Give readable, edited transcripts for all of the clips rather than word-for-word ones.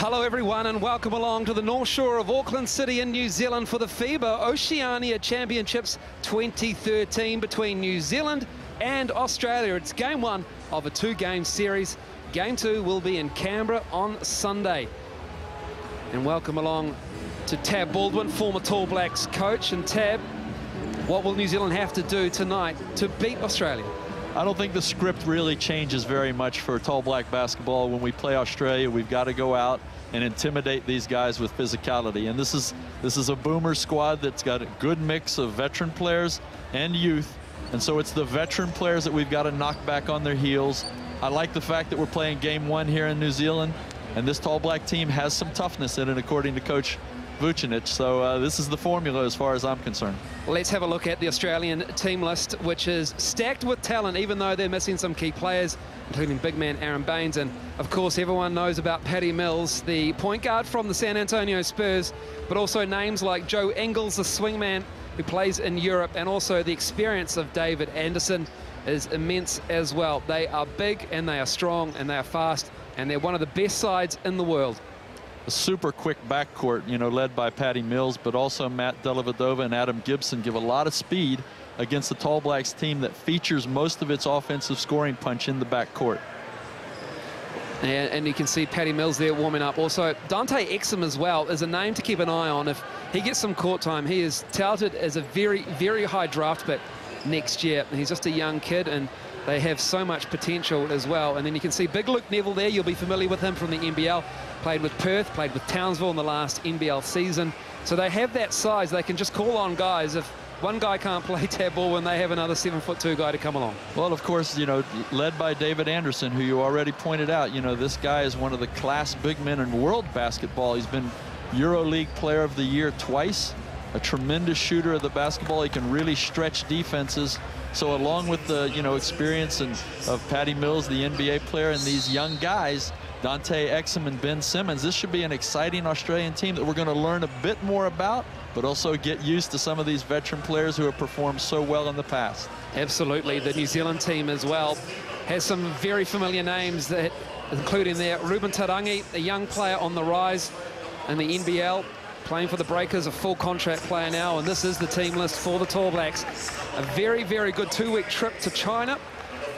Hello everyone and welcome along to the North Shore of Auckland City in New Zealand for the FIBA Oceania Championships 2013 between New Zealand and Australia. It's game one of a two-game series. Game two will be in Canberra on Sunday. And welcome along to Tab Baldwin, former Tall Blacks coach. And Tab, what will New Zealand have to do tonight to beat Australia? I don't think the script really changes very much for Tall Black basketball. When we play Australia, we've got to go out and intimidate these guys with physicality. And this is a Boomer squad that's got a good mix of veteran players and youth. And so it's the veteran players that we've got to knock back on their heels. I like the fact that we're playing game one here in New Zealand, and this Tall Black team has some toughness in it, according to Coach Vucinic. So this is the formula as far as I'm concerned. Let's have a look at the Australian team list, which is stacked with talent, even though they're missing some key players, including big man Aaron Baines. And of course, everyone knows about Patty Mills, the point guard from the San Antonio Spurs, but also names like Joe Ingles, the swingman who plays in Europe, and also the experience of David Anderson is immense as well. They are big and they are strong and they are fast, and they're one of the best sides in the world. A super quick backcourt, you know, led by Patty Mills, but also Matt Dellavedova and Adam Gibson give a lot of speed against the Tall Blacks team that features most of its offensive scoring punch in the backcourt. And you can see Patty Mills there warming up. Also, Dante Exum as well is a name to keep an eye on. If he gets some court time, he is touted as a very, very high draft pick next year. He's just a young kid, and they have so much potential as well. And then you can see big Luke Neville there. You'll be familiar with him from the NBL. Played with Perth, played with Townsville in the last NBL season. So they have that size. They can just call on guys. If one guy can't play Tab Baldwin, they have another 7'2" guy to come along. Well, of course, you know, led by David Anderson, who you already pointed out. You know, this guy is one of the class big men in world basketball. He's been EuroLeague Player of the Year twice. A tremendous shooter of the basketball. He can really stretch defenses. So along with the, you know, experience of Patty Mills, the NBA player, and these young guys, Dante Exum and Ben Simmons, this should be an exciting Australian team that we're going to learn a bit more about, but also get used to some of these veteran players who have performed so well in the past. Absolutely. The New Zealand team as well has some very familiar names, that, including there Ruben Tarangi, a young player on the rise in the NBL, playing for the Breakers, a full contract player now, and this is the team list for the Tall Blacks. A very, very good two-week trip to China,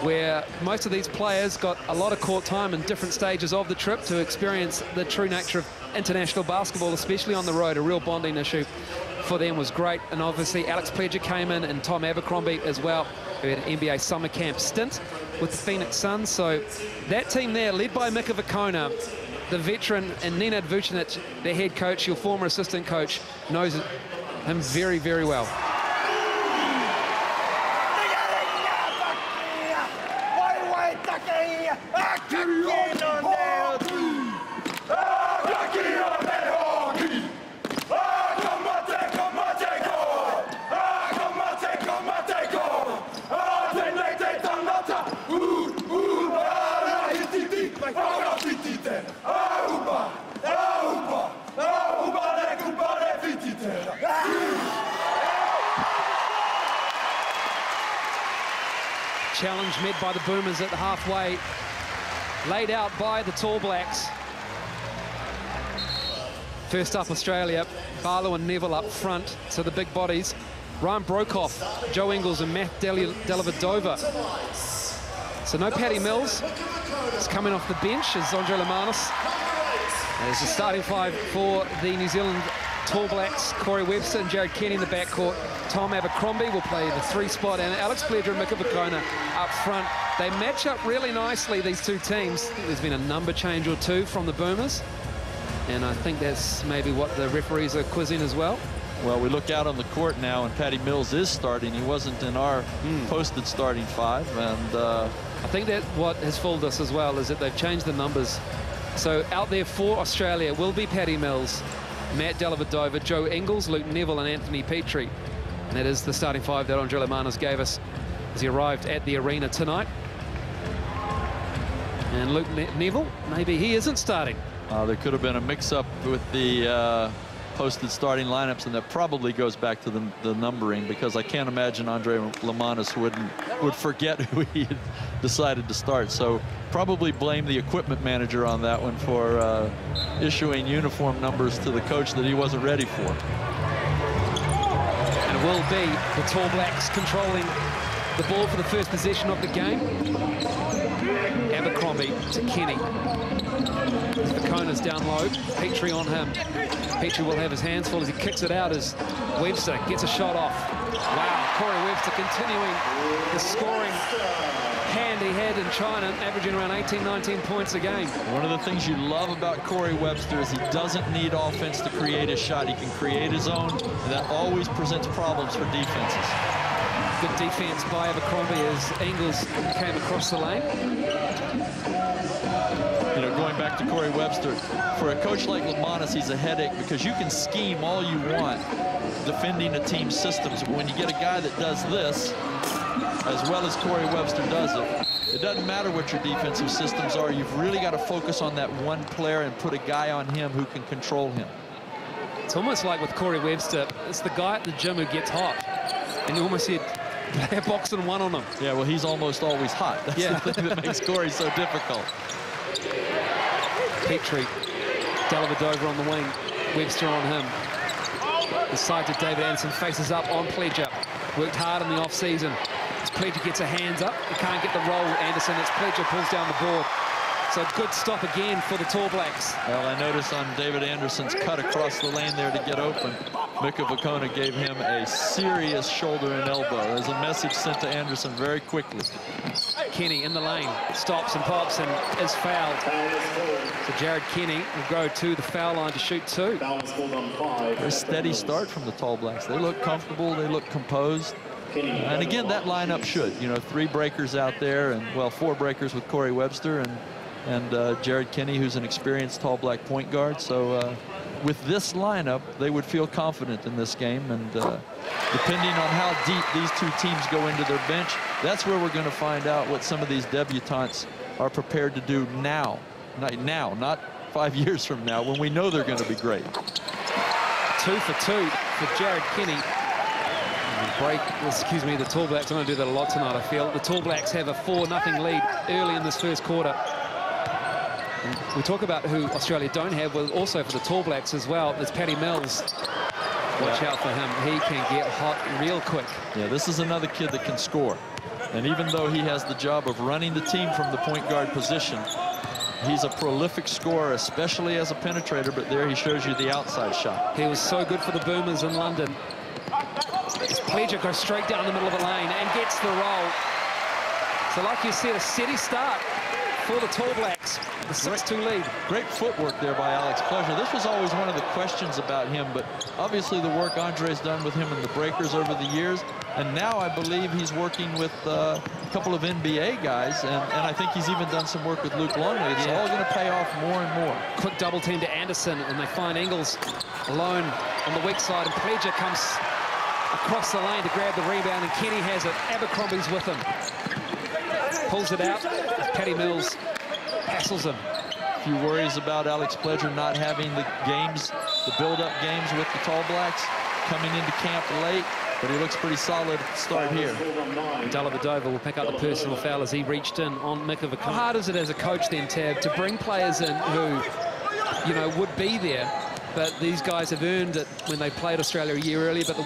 where most of these players got a lot of court time in different stages of the trip to experience the true nature of international basketball, especially on the road. A real bonding issue for them was great. And obviously Alex Pledger came in, and Tom Abercrombie as well, who had an NBA summer camp stint with the Phoenix Suns. So that team there, led by Mika Vukona, the veteran, and Nenad Vucinic, their head coach, your former assistant coach, knows him very, very well. Challenge met by the Boomers at the halfway, laid out by the Tall Blacks. First up, Australia, Barlow and Neville up front, so the big bodies. Ryan Brokoff, Joe Ingles and Matt Dellavedova. So no Patty Mills. He's coming off the bench as Andre Lemanis. There's the starting five for the New Zealand Tall Blacks. Corey Webster and Jared Kenny in the backcourt. Tom Abercrombie will play the three spot, and Alex Pledger and Mika Vukona up front. They match up really nicely, these two teams. I think there's been a number change or two from the Boomers, and I think that's maybe what the referees are quizzing as well. Well, we look out on the court now, and Patty Mills is starting. He wasn't in our posted starting five, and I think that what has fooled us as well is that they've changed the numbers. So out there for Australia will be Patty Mills, Matt Dellavedova, Joe Ingles, Luke Neville, and Anthony Petrie. And that is the starting five that Andre Lemanis gave us as he arrived at the arena tonight. And Luke Neville, maybe he isn't starting. There could have been a mix-up with the posted starting lineups, and that probably goes back to the numbering, because I can't imagine Andre Lamanis would forget who he had decided to start. So probably blame the equipment manager on that one for issuing uniform numbers to the coach that he wasn't ready for. And it will be the Tall Blacks controlling the ball for the first possession of the game. Abercrombie to Kenny. Vacona's down low. Petrie on him. Petrie will have his hands full as he kicks it out as Webster gets a shot off. Wow, Corey Webster continuing the scoring hand he had in China, averaging around 18, 19 points a game. One of the things you love about Corey Webster is he doesn't need offense to create a shot. He can create his own, and that always presents problems for defenses. Good defense by Abercrombie as Ingles came across the lane. You know, going back to Corey Webster, for a coach like Lamanis, he's a headache because you can scheme all you want defending a team's systems. But when you get a guy that does this, as well as Corey Webster does it, it doesn't matter what your defensive systems are. You've really got to focus on that one player and put a guy on him who can control him. It's almost like with Corey Webster, it's the guy at the gym who gets hot. And you almost said, play a boxing one on him. Yeah, well, he's almost always hot. That's the thing that makes Corey so difficult. Petrie, Dellavedova on the wing, Webster on him. The side to David Anderson, faces up on Pledger. Worked hard in the off-season. As Pledger gets her hands up, he can't get the roll, Anderson. It's Pledger pulls down the board. So good stop again for the Tall Blacks. Well, I noticed on David Anderson's cut across the lane there to get open, Mika Vacona gave him a serious shoulder and elbow. There's a message sent to Anderson very quickly. Kenny in the lane, stops and pops and is fouled. So Jared Kenny will go to the foul line to shoot two. Very steady start from the Tall Blacks. They look comfortable, they look composed. And again, that lineup should, you know, 3 breakers out there, and well, 4 breakers with Corey Webster and Jared Kenny, who's an experienced Tall Black point guard. So with this lineup, they would feel confident in this game. And depending on how deep these two teams go into their bench, that's where we're going to find out what some of these debutantes are prepared to do now. Not 5 years from now, when we know they're going to be great. 2 for 2 for Jared Kenny. The Tall Blacks are going to do that a lot tonight, I feel. The Tall Blacks have a 4-0 lead early in this first quarter. And we talk about who Australia don't have, well, also for the Tall Blacks as well. There's Paddy Mills. Watch out for him. He can get hot real quick. Yeah, this is another kid that can score. And even though he has the job of running the team from the point guard position, he's a prolific scorer, especially as a penetrator, but there he shows you the outside shot. He was so good for the Boomers in London. As Pledger goes straight down the middle of the lane and gets the roll. So like you said, a steady start for the Tall Blacks, the 6-2 lead. Great footwork there by Alex Pledger. This was always one of the questions about him, but obviously the work Andre's done with him in the breakers over the years, and now I believe he's working with a couple of NBA guys, and I think he's even done some work with Luke Longley. It's all going to pay off more and more. Quick double team to Anderson, and they find Ingles alone on the weak side, and Pledger comes across the lane to grab the rebound, and Kenny has it. Abercrombie's with him. Pulls it out. Paddy Mills hassles him. A few worries about Alex Pledger not having the games, the build-up games with the Tall Blacks, coming into camp late, but he looks pretty solid at the start here. Dellavedova will pick up the personal foul as he reached in on Mika Vacona. How hard is it as a coach then, Tab, to bring players in who, you know, would be there, but these guys have earned it when they played Australia a year earlier, but the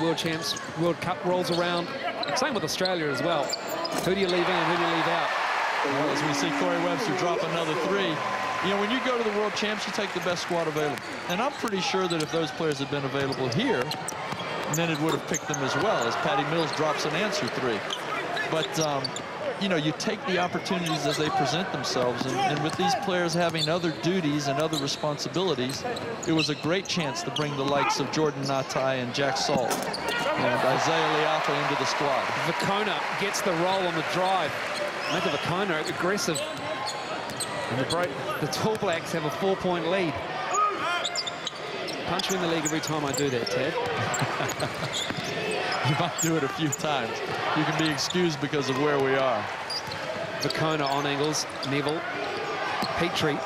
World Cup rolls around. Same with Australia as well. Who do you leave in and who do you leave out? Well, as we see Corey Webster drop another 3, you know, when you go to the World Champs, you take the best squad available. And I'm pretty sure that if those players had been available here, then it would have picked them as well, as Paddy Mills drops an answer 3. But, you know, you take the opportunities as they present themselves, and with these players having other duties and other responsibilities, it was a great chance to bring the likes of Jordan Natai and Jack Salt and Isaiah Leafa into the squad. Vacona gets the roll on the drive. Mika Vacona aggressive. And the Tall Blacks have a 4-point lead. Punch me in the league every time I do that, Ted. You might do it a few times. You can be excused because of where we are. Vacona on Ingles. Neville. Petrie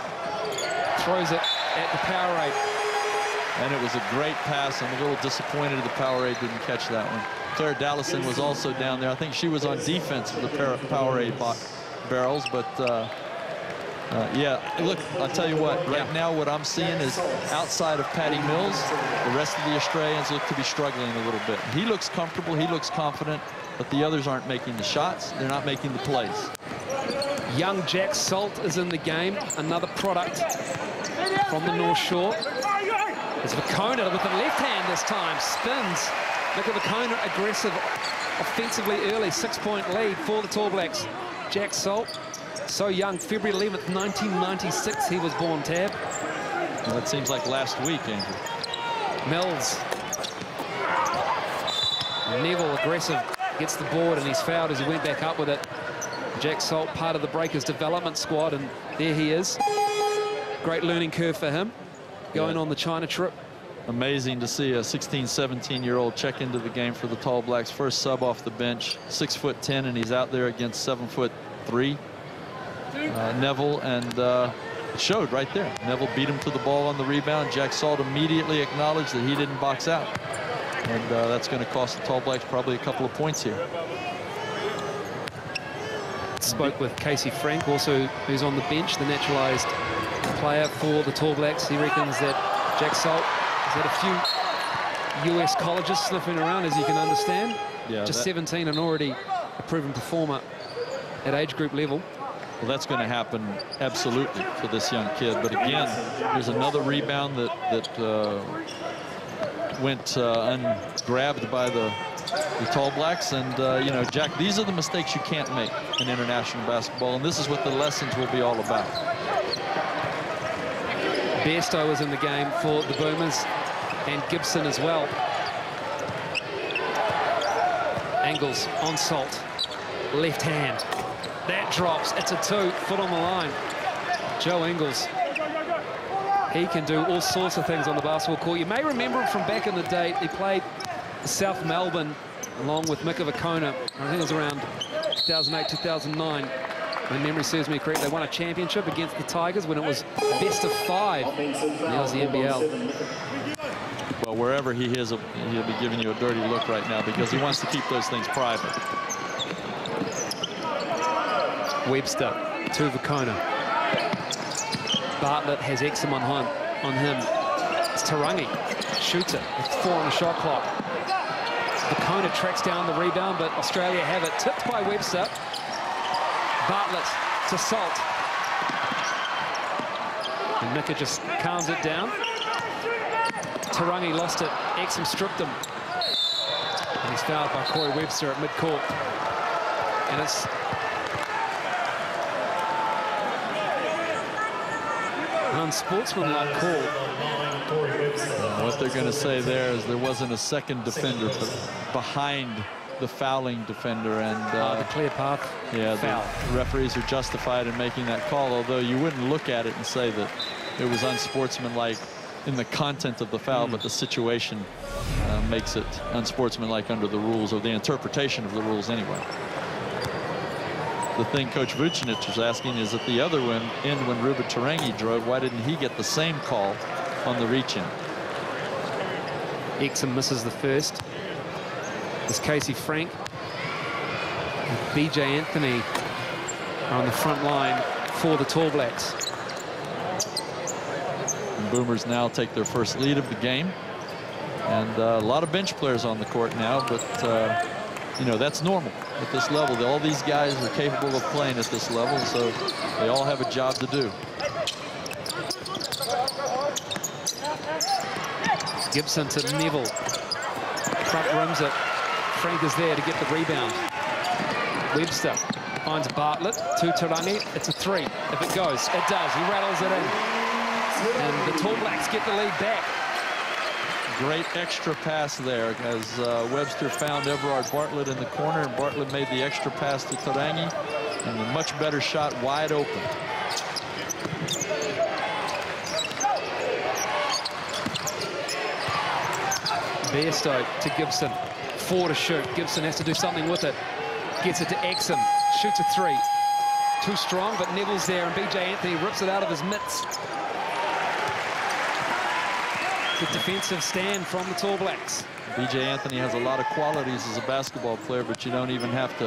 throws it at the Powerade. And it was a great pass. I'm a little disappointed the Powerade didn't catch that one. Claire Dallison was also down there. I think she was on defense of the Powerade barrels, but yeah, look, I'll tell you what, right now what I'm seeing is outside of Patty Mills, the rest of the Australians look to be struggling a little bit. He looks comfortable, he looks confident, but the others aren't making the shots, they're not making the plays. Young Jack Salt is in the game, another product from the North Shore. It's Vakona with the left hand this time, spins. Look at Vakona, aggressive offensively early, 6-point lead for the Tall Blacks. Jack Salt, so young, February 11th, 1996 he was born, Tab. Well, it seems like last week, Andrew. Mills. Neville aggressive, gets the board, and he's fouled as he went back up with it. Jack Salt, part of the Breakers development squad, and there he is. Great learning curve for him, going on the China trip. Amazing to see a 16, 17-year-old check into the game for the Tall Blacks. First sub off the bench, 6'10", and he's out there against 7'3". Neville, and it showed right there. Neville beat him to the ball on the rebound. Jack Salt immediately acknowledged that he didn't box out. And that's going to cost the Tall Blacks probably a couple of points here. Spoke with Casey Frank, also who's on the bench, the naturalized player for the Tall Blacks. He reckons that Jack Salt has had a few US colleges sniffing around, as you can understand. Yeah, just 17 and already a proven performer at age group level. Well, that's going to happen absolutely for this young kid. But again, there's another rebound that went ungrabbed by the Tall Blacks. And, you know, Jack, these are the mistakes you can't make in international basketball. And this is what the lessons will be all about. Bairstow was in the game for the Boomers, and Gibson as well. Angles on Salt, left hand. That drops, it's a 2, foot on the line. Joe Ingles, he can do all sorts of things on the basketball court. You may remember him from back in the day. He played South Melbourne along with Mika Vakona. I think it was around 2008, 2009. My memory serves me correct. They won a championship against the Tigers when it was best of 5 in the Aussie NBL. Well, wherever he is, he'll be giving you a dirty look right now because he wants to keep those things private. Webster to Vakona. Bartlett has eczema on him. It's Tarangi, shoots it with 4 on the shot clock. Vakona tracks down the rebound, but Australia have it. Tipped by Webster. Bartlett to Salt. And Mika just calms it down. Tarangi lost it. Exum stripped him. And he's fouled by Corey Webster at midcourt. And it's an unsportsmanlike call. What they're going to say there is there wasn't a second defender behind the fouling defender, and the clear path foul. The referees are justified in making that call, although you wouldn't look at it and say that it was unsportsmanlike in the content of the foul, but the situation makes it unsportsmanlike under the rules, or the interpretation of the rules anyway. The thing Coach Vucinic was asking is at the other end when Ruben Tarangi drove, why didn't he get the same call on the reach-in? Exum misses the first. It's Casey Frank and BJ Anthony are on the front line for the Tall Blacks. And Boomers now take their first lead of the game. And a lot of bench players on the court now, but you know, that's normal at this level. All these guys are capable of playing at this level, so they all have a job to do. Gibson to Neville. Front rims it. Frank is there to get the rebound. Webster finds Bartlett to Tarangi. It's a 3. If it goes, it does. He rattles it in. And the Tall Blacks get the lead back. Great extra pass there as Webster found Everard Bartlett in the corner, and Bartlett made the extra pass to Tarangi, and a much better shot wide open. Bairstow to Gibson. 4 to shoot. Gibson has to do something with it. Gets it to Exum. Shoots a 3. Too strong, but Neville's there, and BJ Anthony rips it out of his mitts. Good defensive stand from the Tall Blacks. B.J. Anthony has a lot of qualities as a basketball player, but you don't even have to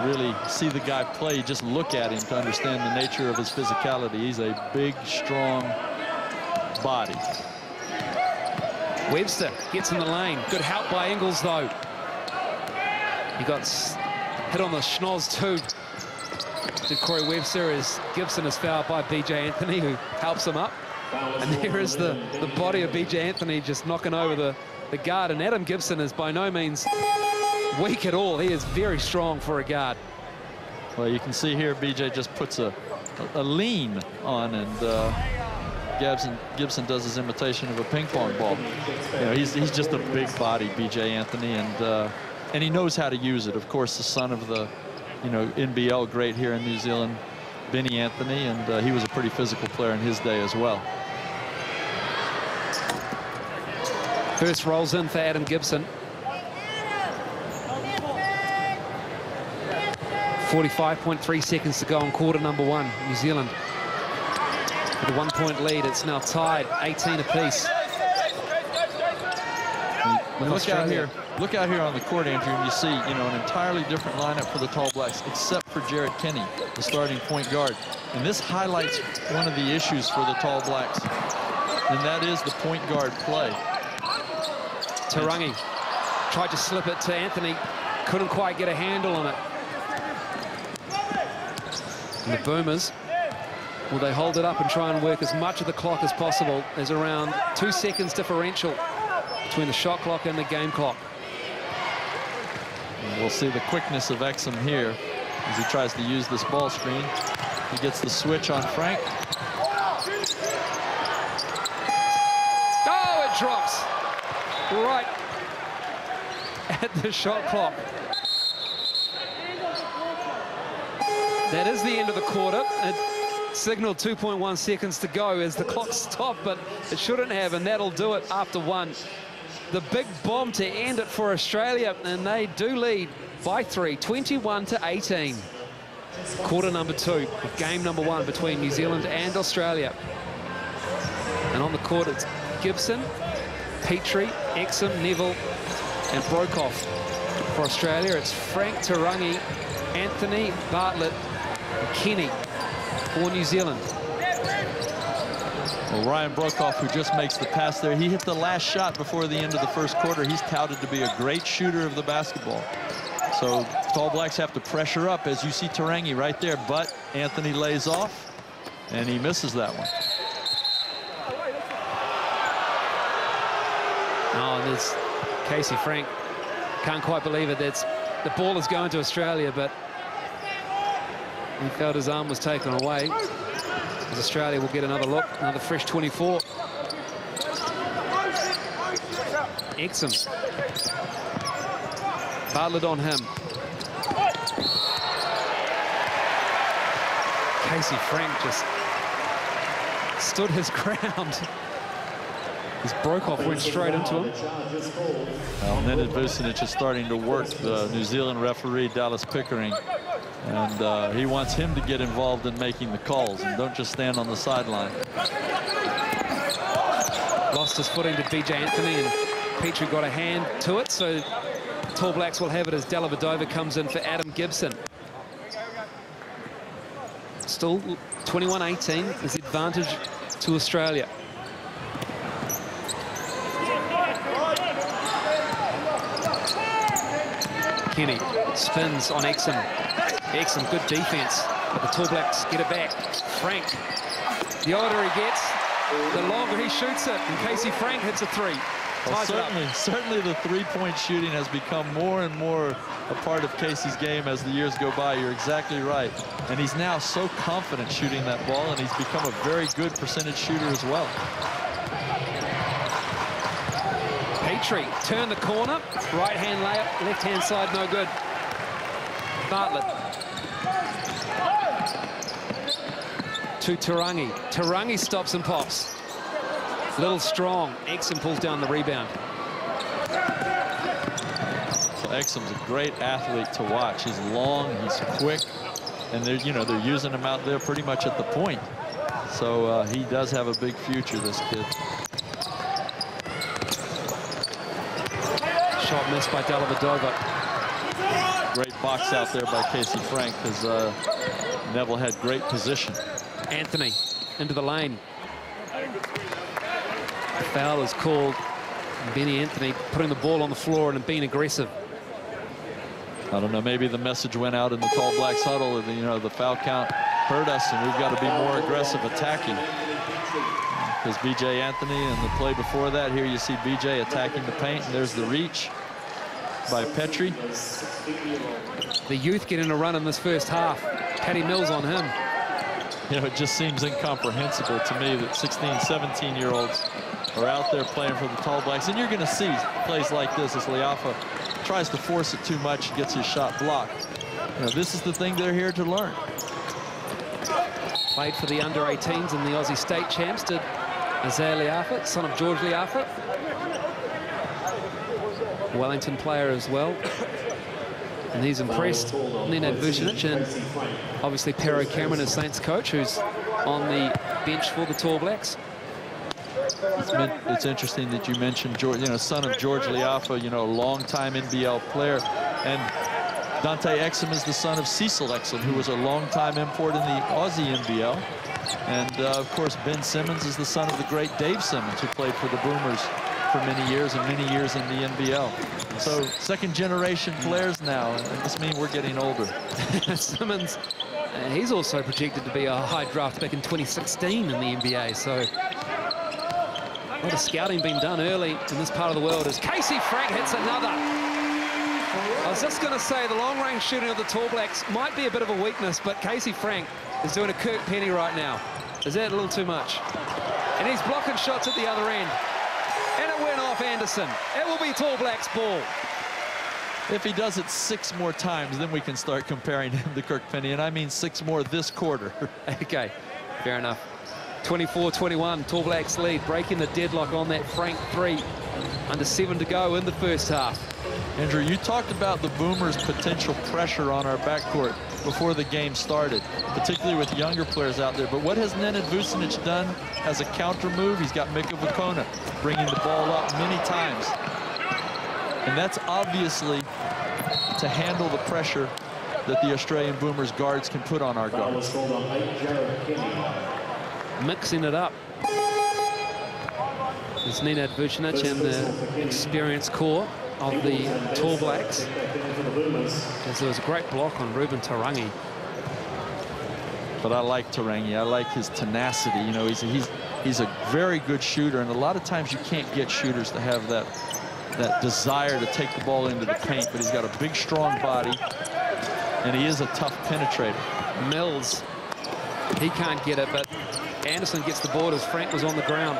really see the guy play. You just look at him to understand the nature of his physicality. He's a big, strong body. Webster gets in the lane. Good help by Ingles, though. He got hit on the schnoz, too. Did Corey Webster, as Gibson is fouled by B.J. Anthony, who helps him up. And there is the body of B.J. Anthony just knocking over the guard. And Adam Gibson is by no means weak at all. He is very strong for a guard. Well, you can see here B.J. just puts a lean on, and Gibson does his imitation of a ping pong ball. You know, he's just a big body, B.J. Anthony, and he knows how to use it. Of course, the son of the NBL great here in New Zealand, Benny Anthony, and he was a pretty physical player in his day as well. First rolls in for Adam Gibson. 45.3 seconds to go on quarter number one. New Zealand with a 1-point lead. It's now tied, 18 apiece. Look out here on the court, Andrew, and you see, an entirely different lineup for the Tall Blacks, except for Jared Kenny, the starting point guard. And this highlights one of the issues for the Tall Blacks, and that is the point guard play. Tarangi tried to slip it to Anthony, couldn't quite get a handle on it. And the Boomers, will they hold it up and try and work as much of the clock as possible? There's around 2 seconds differential between the shot clock and the game clock. And we'll see the quickness of Exum here as he tries to use this ball screen. He gets the switch on Frank. Oh, it drops right at the shot clock. That is the end of the quarter. It signaled 2.1 seconds to go as the clock stopped, but it shouldn't have, and that'll do it after one. The big bomb to end it for Australia, and they do lead by 3, 21-18. Quarter number two of game number one between New Zealand and Australia. And on the court, it's Gibson, Petrie, Exum, Neville, and Brokoff. For Australia, it's Frank, Tarangi, Anthony, Bartlett, and Kenny for New Zealand. Well, Ryan Brokoff, who just makes the pass there, he hit the last shot before the end of the first quarter. He's touted to be a great shooter of the basketball. So Tall Blacks have to pressure up, as you see Tarangi right there, but Anthony lays off, and he misses that one. Oh, and there's Casey Frank. Can't quite believe it. The ball is going to Australia, but he felt his arm was taken away. As Australia will get another look, another fresh 24. Exum. Bartlett on him. Casey Frank just stood his ground. As Brokoff went straight into him. Well, Nenad Vucinic is starting to work the New Zealand referee, Dallas Pickering. And he wants him to get involved in making the calls and don't just stand on the sideline. Lost his footing to B.J. Anthony, and Petrie got a hand to it, so Tall Blacks will have it as Dellavedova comes in for Adam Gibson. Still 21-18 is the advantage to Australia. Kenny spins on Exum. Exum, good defense, but the Tall Blacks get it back. Frank, the older he gets, the longer he shoots it, and Casey Frank hits a three. Well, certainly the three-point shooting has become more and more a part of Casey's game as the years go by. You're exactly right. And he's now so confident shooting that ball, and he's become a very good percentage shooter as well. Petrie, turn the corner, right-hand layup, left-hand side, no good. Bartlett. To Tarangi. Tarangi stops and pops. Little strong. Exum pulls down the rebound. So Exum's a great athlete to watch. He's long, he's quick, and they're using him out there pretty much at the point. So he does have a big future, this kid. shot missed by Dellavedova. Great box out there by Casey Frank, because Neville had great position. Anthony into the lane. Foul is called. Benny Anthony putting the ball on the floor and being aggressive. I don't know, maybe the message went out in the Tall Blacks huddle, and, you know, the foul count hurt us and we've got to be more aggressive attacking. Because B.J. Anthony and the play before that, here you see B.J. attacking the paint, and there's the reach by Petrie. The youth getting a run in this first half. Patty Mills on him. You know, it just seems incomprehensible to me that 16, 17-year-olds are out there playing for the Tall Blacks. And you're going to see plays like this as Leafa tries to force it too much and gets his shot blocked. You know, this is the thing they're here to learn. Played for the under-18s and the Aussie state champs, did Isaiah Leafa, son of George Leafa. Wellington player as well. And he's impressed Nenad Vucinic and obviously Pero Cameron, as Saints coach, who's on the bench for the Tall Blacks. It's interesting that you mentioned George, you know, son of George Leafa, you know, longtime NBL player, and Dante Exum is the son of Cecil Exum, who was a longtime import in the Aussie NBL, and of course Ben Simmons is the son of the great Dave Simmons, who played for the Boomers for many years and many years in the NBL. So second-generation players now, and this means we're getting older. Simmons, he's also projected to be a high draft back in 2016 in the NBA. So a lot of scouting being done early in this part of the world as Casey Frank hits another. I was just going to say the long-range shooting of the Tall Blacks might be a bit of a weakness, but Casey Frank is doing a Kirk Penny right now. Is that a little too much? And he's blocking shots at the other end. And it went off Anderson. It will be Tall Blacks ball. If he does it 6 more times, then we can start comparing him to Kirk Penny, and I mean 6 more this quarter. Okay, fair enough. 24-21, Tall Blacks lead, breaking the deadlock on that Frank 3. Under 7 to go in the first half. Andrew, you talked about the Boomers' potential pressure on our backcourt before the game started, particularly with younger players out there. But what has Nenad Vucinic done as a counter move? He's got Mika Vukona bringing the ball up many times. And that's obviously to handle the pressure that the Australian Boomers guards can put on our guards. Mixing it up. It's Nenad Vucinic and the experienced core of the Tall Blacks. As there was a great block on Ruben Tarangi. But I like Tarangi. I like his tenacity. You know, he's a very good shooter, and a lot of times you can't get shooters to have that desire to take the ball into the paint, but he's got a big, strong body, and he is a tough penetrator. Mills, he can't get it, but Anderson gets the board as Frank was on the ground.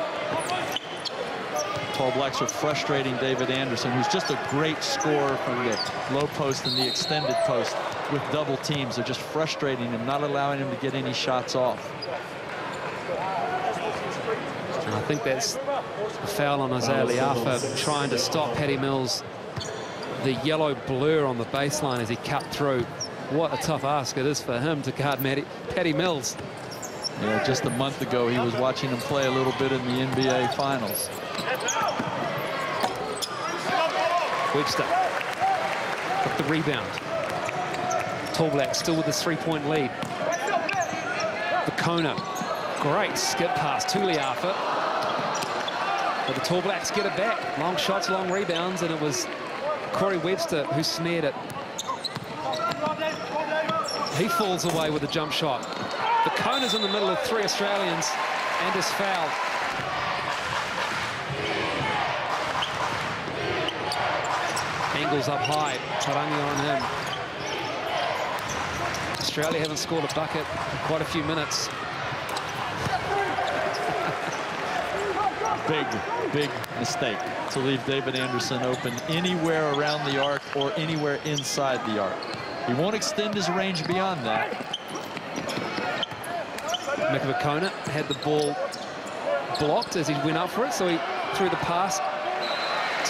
Tall Blacks are frustrating David Anderson, who's just a great scorer from the low post and the extended post with double teams. They're just frustrating him, not allowing him to get any shots off. And I think that's a foul on Isaiah Leafa, trying to stop Patty Mills. The yellow blur on the baseline as he cut through. What a tough ask it is for him to guard Patty Mills. Yeah, just a month ago, he was watching him play a little bit in the NBA Finals. Webster with the rebound. Tall Blacks still with this 3-point lead. Vukona, great skip pass to Leafa. But the Tall Blacks get it back. Long shots, long rebounds, and it was Corey Webster who snared it. He falls away with a jump shot. Vukona's in the middle of 3 Australians and is fouled. Angles up high, Tarangi on him. Australia haven't scored a bucket in quite a few minutes. Big mistake to leave David Anderson open anywhere around the arc or anywhere inside the arc. He won't extend his range beyond that. Mika Vukona had the ball blocked as he went up for it, so he threw the pass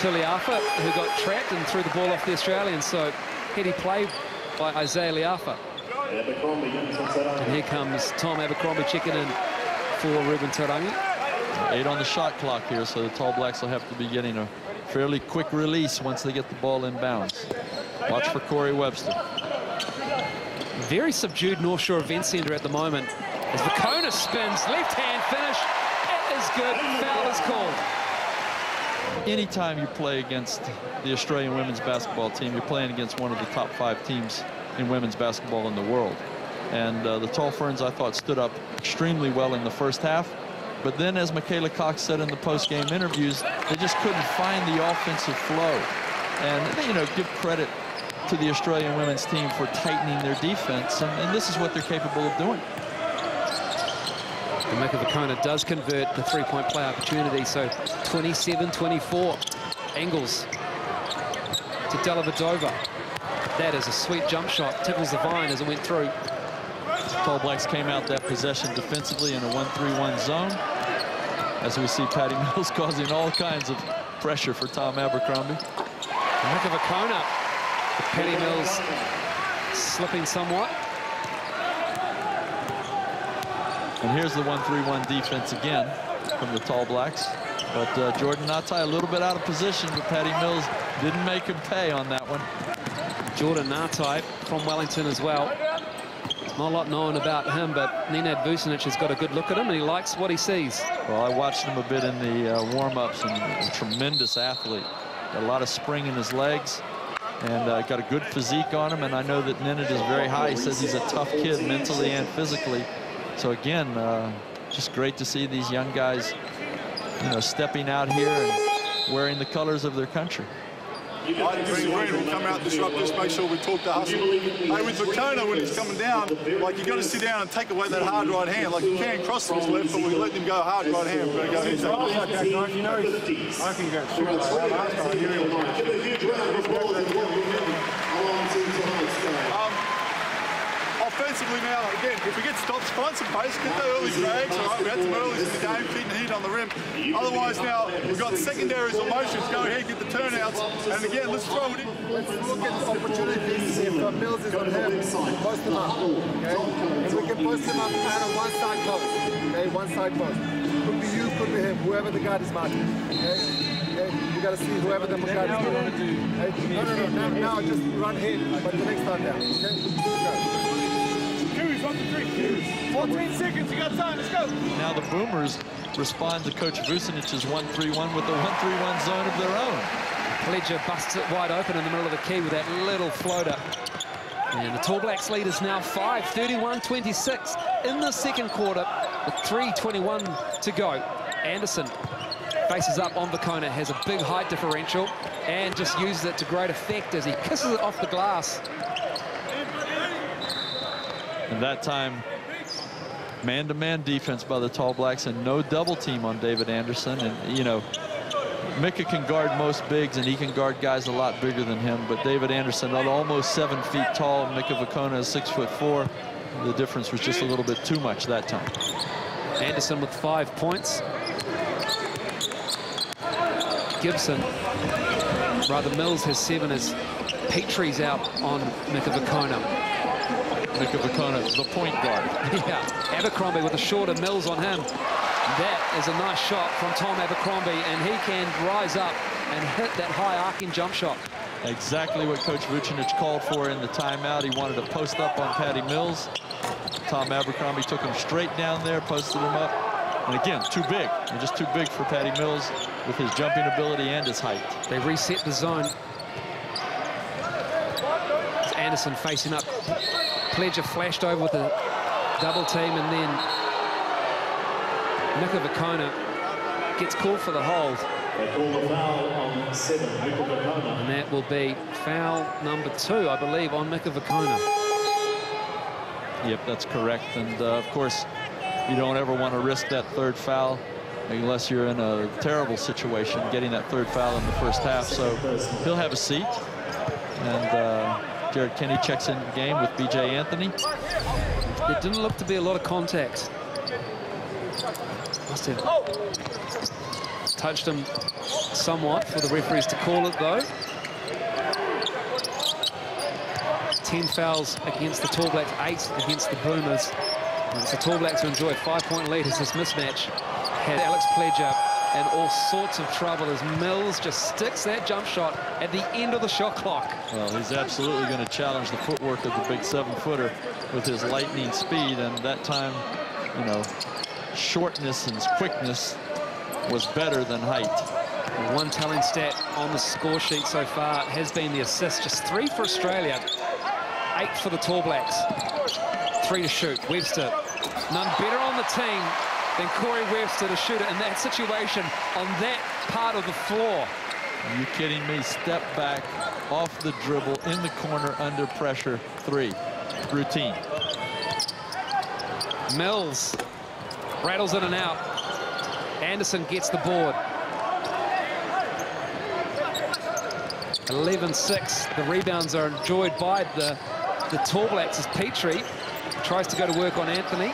to Leafa, who got trapped and threw the ball off the Australians. So heady play by Isaiah Leafa. And here comes Tom Abercrombie checking in for Ruben Tarangi. 8 on the shot clock here, so the Tall Blacks will have to be getting a fairly quick release once they get the ball in bounds. Watch for Corey Webster. Very subdued North Shore Event Centre at the moment. As Vacona spins, left-hand finish. It is good. Foul is called. Anytime you play against the Australian women's basketball team, you're playing against one of the top 5 teams in women's basketball in the world. And the Tall Ferns, I thought, stood up extremely well in the first half. But then, as Michaela Cox said in the post-game interviews, they just couldn't find the offensive flow. And, you know, give credit to the Australian women's team for tightening their defense. And this is what they're capable of doing. Mika Vacona does convert the three-point play opportunity, so 27-24. Engels to Delavadova. That is a sweet jump shot. Tickles the vine as it went through. Tall Blacks came out that possession defensively in a 1-3-1 zone. As we see Patty Mills causing all kinds of pressure for Tom Abercrombie. Mika Vacona. Patty Mills slipping somewhat. And here's the 1-3-1 defense again from the Tall Blacks. But Jordan Natai a little bit out of position, but Patty Mills didn't make him pay on that one. Jordan Natai from Wellington as well. Not a lot known about him, but Nenad Vucinic has got a good look at him, and he likes what he sees. Well, I watched him a bit in the warm-ups, and a tremendous athlete. Got a lot of spring in his legs, and got a good physique on him, and I know that Nenad is very high. He says he's a tough kid mentally and physically. So again, just great to see these young guys, you know, stepping out here and wearing the colors of their country. I agree. We'll come out, disrupt, just make sure we talk to hustle. Hey, with Vacona, when he's coming down, like, you got to sit down and take away that hard right hand. Like, you can cross to his left, but we let him go hard right hand. We're going to go ahead. You know, I can go shoot like that. Offensively now, again, if we get stops, find some pace, get the early drags. All right, we had some earlies in the game, keeping the heat on the rim. Otherwise now, we've got secondaries or motions. Go ahead, get the turnouts. And again, let's throw it in. Let's look at the opportunities. If Mills is on him, post him up. Okay? And we can post him up out of one side post. Okay, one side post. Could be you, could be him, whoever the guard is marking. Okay? Okay? You gotta see whoever the guard is marking. Okay? No. Now just run in, but the next time down. Okay? Go. 14 seconds, you got time, let's go. Now the Boomers respond to Coach Vucinic's 1-3-1 with a 1-3-1 zone of their own. Pledger busts it wide open in the middle of the key with that little floater. And the Tall Blacks lead is now 5, 31-26 in the second quarter with 3:21 to go. Anderson faces up on Vacona, has a big height differential and just uses it to great effect as he kisses it off the glass. And that time, man-to-man defense by the Tall Blacks and no double team on David Anderson. And, you know, Mika can guard most bigs and he can guard guys a lot bigger than him. But David Anderson, almost 7 feet tall, Mika Vacona is 6'4". The difference was just a little bit too much that time. Anderson with 5 points. Gibson, rather Mills has 7 as Petrie's out on Mika Vacona. Mika Vacona, the point guard. Yeah, Abercrombie with a shorter Mills on him. That is a nice shot from Tom Abercrombie, and he can rise up and hit that high arcing jump shot. Exactly what Coach Vucinic called for in the timeout. He wanted to post up on Patty Mills. Tom Abercrombie took him straight down there, posted him up. And again, too big. And just too big for Patty Mills with his jumping ability and his height. They reset the zone. It's Anderson facing up. Pledger flashed over with a double team, and then Mika Vacona gets called for the hold. They call the foul on 7, Mika Vacona. And that will be foul number 2, I believe, on Mika Vacona. Yep, that's correct. And of course, you don't ever want to risk that third foul unless you're in a terrible situation, getting that third foul in the first half. So he'll have a seat. And Jared Kenny checks in the game with B.J. Anthony. There didn't look to be a lot of contact. Must have touched him somewhat for the referees to call it, though. 10 fouls against the Tall Blacks, 8 against the Boomers. And it's the Tall Blacks who enjoy a 5-point lead as this mismatch had Alex Pledger in all sorts of trouble as Mills just sticks that jump shot at the end of the shot clock. Well, he's absolutely going to challenge the footwork of the big 7-footer with his lightning speed, and that time, you know, shortness and quickness was better than height. One telling stat on the score sheet so far has been the assist. Just 3 for Australia, 8 for the Tall Blacks. 3 to shoot. Webster, none better on the team than Corey Webster to shoot it in that situation on that part of the floor. Are you kidding me? Step back, off the dribble, in the corner, under pressure, 3. Routine. Mills rattles in and out. Anderson gets the board. 11-6. The rebounds are enjoyed by the Tall Blacks as Petrie tries to go to work on Anthony.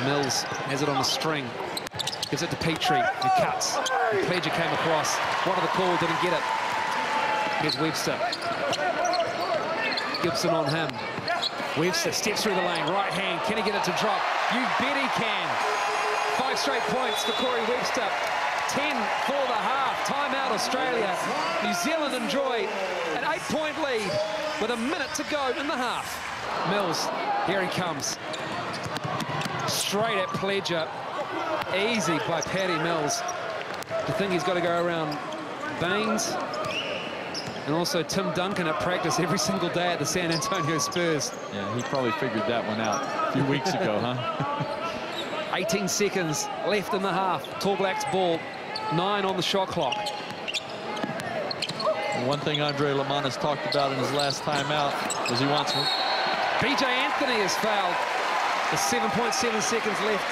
Mills has it on the string. Gives it to Petrie, who cuts. Pledger came across. One of the call, didn't get it. Here's Webster. Gibson on him. Webster steps through the lane, right hand. Can he get it to drop? You bet he can. 5 straight points for Corey Webster. 10 for the half. Timeout Australia. New Zealand enjoy an 8-point lead with a minute to go in the half. Mills, here he comes. Straight at Pledger. Easy by Paddy Mills. I think he's got to go around Baines and also Tim Duncan at practice every single day at the San Antonio Spurs. Yeah, he probably figured that one out a few weeks ago, huh? 18 seconds left in the half. Tall Blacks ball, 9 on the shot clock. One thing Andre Lamont has talked about in his last time out is he wants... BJ Anthony is fouled. There's 7.7 seconds left.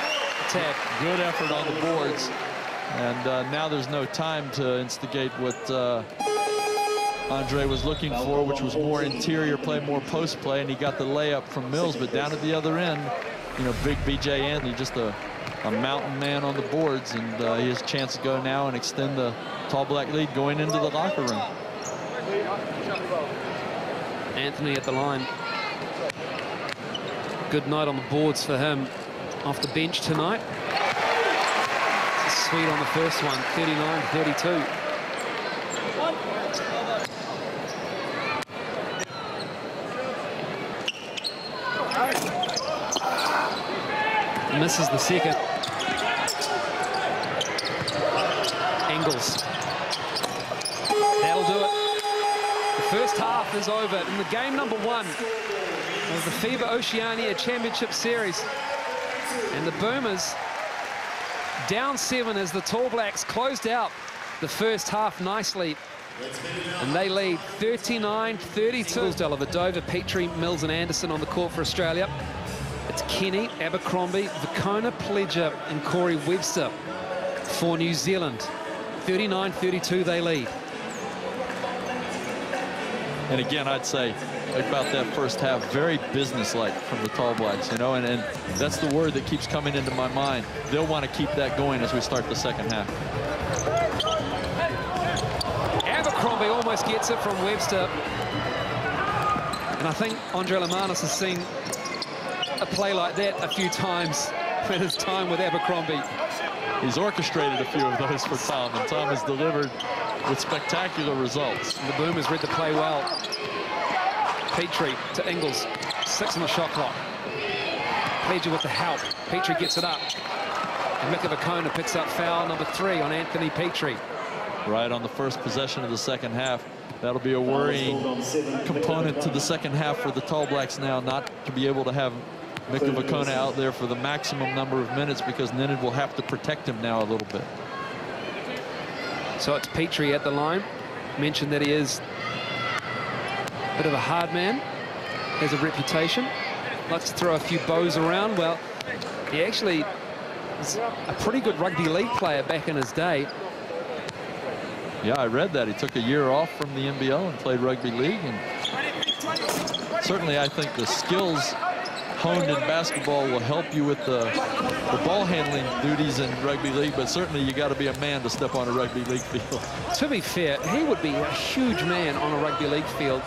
Tab. Good effort on the boards. And now there's no time to instigate what Andre was looking for, which was more interior play, more post play, and he got the layup from Mills. But down at the other end, you know, big BJ Anthony, just a mountain man on the boards, and he has a chance to go now and extend the Tall Black lead going into the locker room. Anthony at the line. Good night on the boards for him off the bench tonight. Sweet on the first one, 39-32. Misses the second. Engels. That'll do it. The first half is over in the game number 1 of the FIBA Oceania Championship Series. And the Boomers down 7 as the Tall Blacks closed out the first half nicely. And they lead 39-32. Dellavedova, Petrie, Mills and Anderson on the court for Australia. It's Kenny, Abercrombie, Vicona, Pledger and Corey Webster for New Zealand. 39-32 they lead. And again, I'd say about that first half, very businesslike from the Tall Blacks, you know, and that's the word that keeps coming into my mind. They'll want to keep that going as we start the second half. Abercrombie almost gets it from Webster. And I think Andre Lamanis has seen a play like that a few times in his time with Abercrombie. He's orchestrated a few of those for Tom, and Tom has delivered with spectacular results. And the Boomers read the play well. Petrie to Engels, 6 on the shot clock. Pledger with the help. Petrie gets it up. And Mika Vicona picks up foul number 3 on Anthony Petrie. Right on the first possession of the second half. That'll be a worrying component to the second half for the Tall Blacks now, not to be able to have Mika Vicona out there for the maximum number of minutes, because Nenad will have to protect him now a little bit. So it's Petrie at the line. Mentioned that he is a bit of a hard man, has a reputation, likes to throw a few bows around. Well, he actually is a pretty good rugby league player back in his day. Yeah, I read that. He took a year off from the NBL and played rugby league. And certainly I think the skills honed in basketball will help you with the ball handling duties in rugby league, but certainly you got to be a man to step on a rugby league field. To be fair, he would be a huge man on a rugby league field.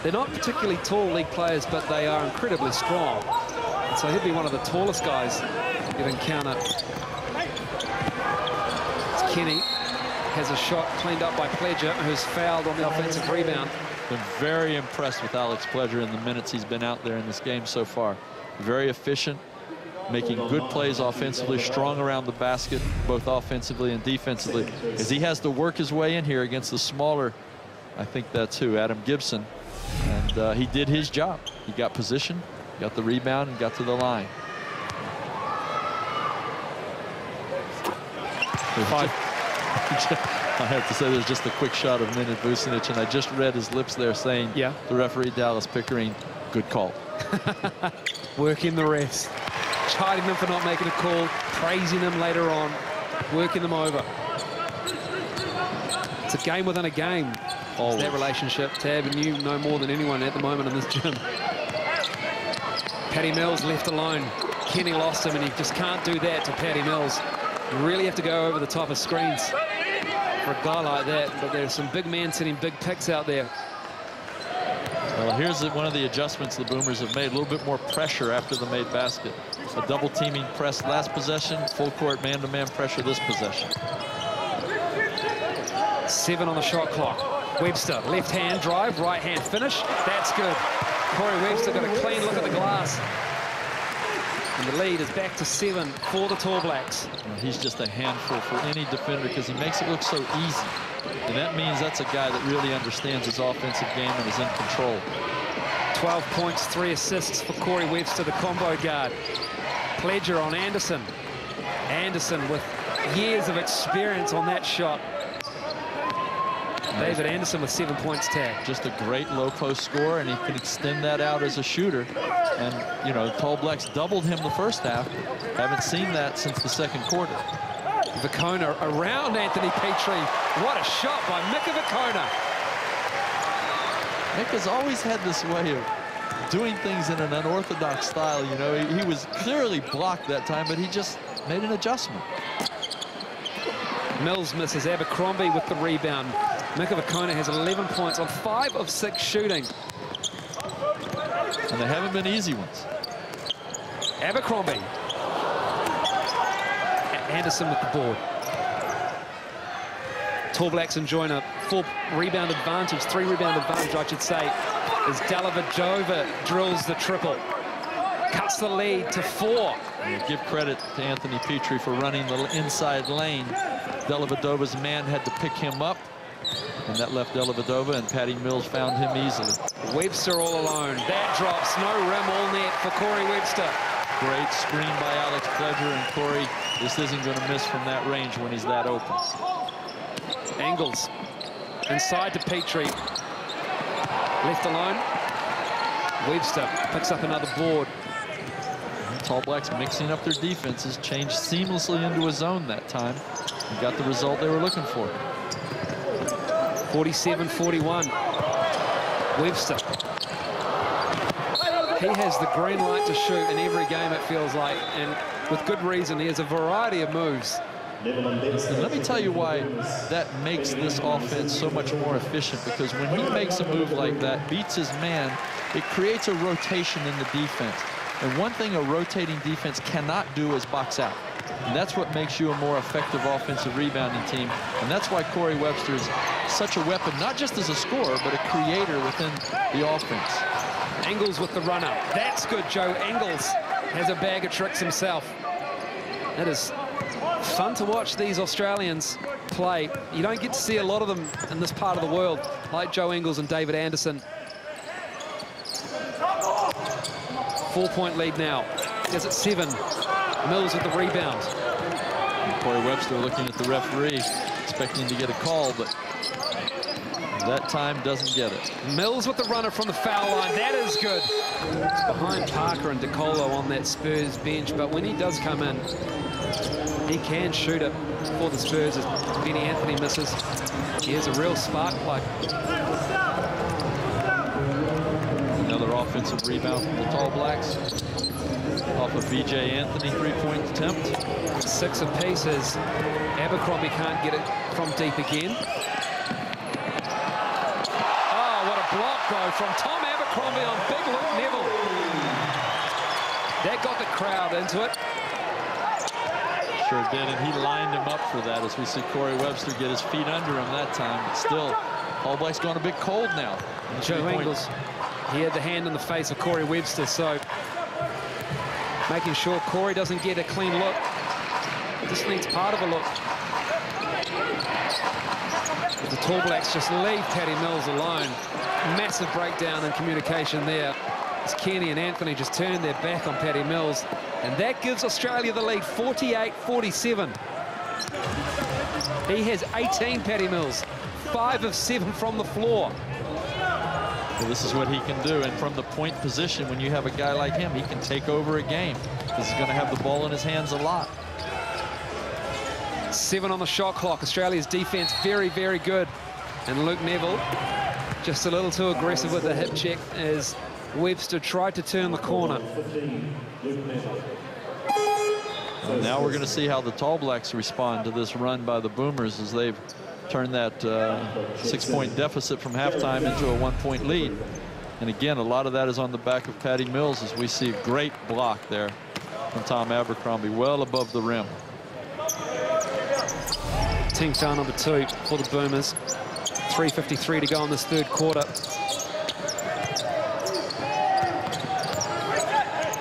They're not particularly tall league players, but they are incredibly strong. And so he'll be one of the tallest guys you'd encounter Kenny has a shot cleaned up by Pledger, who's fouled on the offensive rebound. Been very impressed with Alex Pledger in the minutes he's been out there in this game so far. Very efficient, making good plays offensively, strong around the basket, both offensively and defensively, as he has to work his way in here against the smaller, I think that's who, Adam Gibson. And he did his job. He got position, got the rebound, and got to the line. I have to say there's just a quick shot of Nenad Vucinic, and I just read his lips there saying, yeah, the referee Dallas Pickering, good call. Working the refs, chiding them for not making a call, praising them later on, working them over. It's a game within a game. It's that relationship. Tab and you know more than anyone at the moment in this gym. Patty Mills left alone. Kenny lost him, and you just can't do that to Patty Mills. You really have to go over the top of screens for a guy like that, but there's some big men sitting big picks out there. Well, here's one of the adjustments the Boomers have made. A little bit more pressure after the made basket. A double teaming press last possession, full court man-to-man pressure this possession. 7 on the shot clock. Webster, left hand drive, right hand finish. That's good. Corey Webster got a clean look at the glass. And the lead is back to 7 for the Tall Blacks. Well, he's just a handful for any defender because he makes it look so easy. And that means that's a guy that really understands his offensive game and is in control. 12 points, 3 assists for Corey Webster, the combo guard. Pledger on Anderson. Anderson with years of experience on that shot. David Anderson with 7 points tag. Just a great low post score, and he can extend that out as a shooter. And, you know, Tall Blacks doubled him the first half. Haven't seen that since the second quarter. Vicona around Anthony Petrie. What a shot by Mika Vicona. Mick has always had this way of doing things in an unorthodox style. You know, he was clearly blocked that time, but he just made an adjustment. Mills misses. Abercrombie with the rebound. Mika Vicona has 11 points on 5 of 6 shooting. And they haven't been easy ones. Abercrombie. Anderson with the board. Tall Blacks enjoying a 4 rebound advantage, 3 rebound advantage, I should say, as Dellavedova drills the triple. Cuts the lead to 4. And give credit to Anthony Petrie for running the inside lane. Dellavedova's man had to pick him up, and that left Dellavedova, and Patty Mills found him easily. Webster all alone. That drops, no rim, all net for Corey Webster. Great screen by Alex Pledger, and Corey just isn't going to miss from that range when he's that open. Engels inside to Petrie. Left alone. Webster picks up another board. Tall Blacks mixing up their defenses, changed seamlessly into a zone that time, and got the result they were looking for. 47-41. Webster. He has the green light to shoot in every game, it feels like, and with good reason. He has a variety of moves. And let me tell you why that makes this offense so much more efficient, because when he makes a move like that, beats his man, it creates a rotation in the defense. And one thing a rotating defense cannot do is box out. And that's what makes you a more effective offensive rebounding team. And that's why Corey Webster is such a weapon, not just as a scorer, but a creator within the offense. Engels with the runner. That's good, Joe. Engels has a bag of tricks himself. It is fun to watch these Australians play. You don't get to see a lot of them in this part of the world, like Joe Engels and David Anderson. 4-point lead now. Is it 7? Mills with the rebound. And Corey Webster looking at the referee, expecting to get a call, but that time doesn't get it. Mills with the runner from the foul line. That is good. It's behind Parker and DeColo on that Spurs bench, but when he does come in, he can shoot it for the Spurs as Benny Anthony misses. He has a real spark plug. Another offensive rebound from the Tall Blacks. Off of B.J. Anthony, 3-point attempt. 6 apiece as Abercrombie can't get it from deep again. Oh, what a block though from Tom Abercrombie on Big Luke Neville. That got the crowd into it. Sure did, and he lined him up for that as we see Corey Webster get his feet under him that time. But still, All Blacks going a bit cold now. Joe Ingles, he had the hand in the face of Corey Webster, so making sure Corey doesn't get a clean look. Just needs part of a look. But the Tall Blacks just leave Paddy Mills alone. Massive breakdown in communication there, as Kenny and Anthony just turned their back on Paddy Mills. And that gives Australia the lead, 48-47. He has 18, Paddy Mills. 5 of 7 from the floor. Well, this is what he can do, and from the point position, when you have a guy like him, he can take over a game. He's going to have the ball in his hands a lot. 7 on the shot clock. Australia's defense very, very good. And Luke Neville just a little too aggressive with the hip check as Webster tried to turn the corner. And now we're going to see how the Tall Blacks respond to this run by the Boomers as they've turned that 6-point deficit from halftime into a 1-point lead. And again, a lot of that is on the back of Paddy Mills as we see a great block there from Tom Abercrombie, well above the rim. Team foul number 2 for the Boomers. 3:53 to go in this third quarter.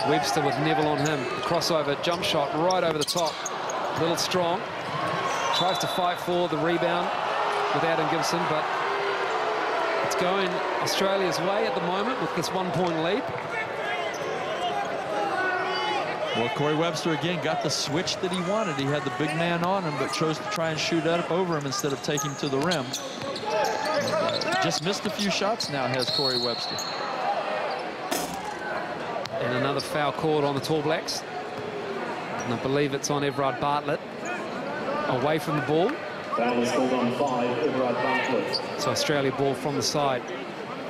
Webster with Neville on him. Crossover, jump shot right over the top. Little strong. Tries to fight for the rebound with Adam Gibson, but it's going Australia's way at the moment with this 1-point lead. Well, Corey Webster again got the switch that he wanted. He had the big man on him, but chose to try and shoot up over him instead of taking him to the rim. Just missed a few shots now, has Corey Webster. And another foul called on the Tall Blacks. And I believe it's on Everard Bartlett. Away from the ball. Foul is called on 5, Everard Bartlett. So Australia ball from the side.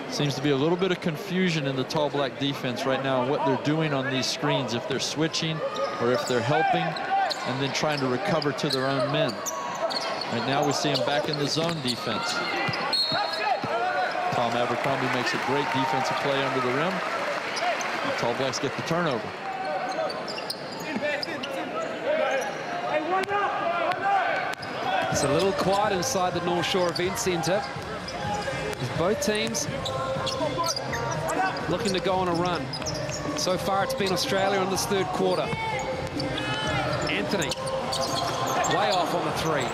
Seems to be a little bit of confusion in the Tall Black defense right now on what they're doing on these screens, if they're switching or if they're helping and then trying to recover to their own men. Right now we see them back in the zone defense. Tom Abercrombie makes a great defensive play under the rim. The Tall Blacks get the turnover. It's a little quiet inside the North Shore Event Centre. Both teams looking to go on a run. So far it's been Australia in this third quarter. Anthony way off on the 3.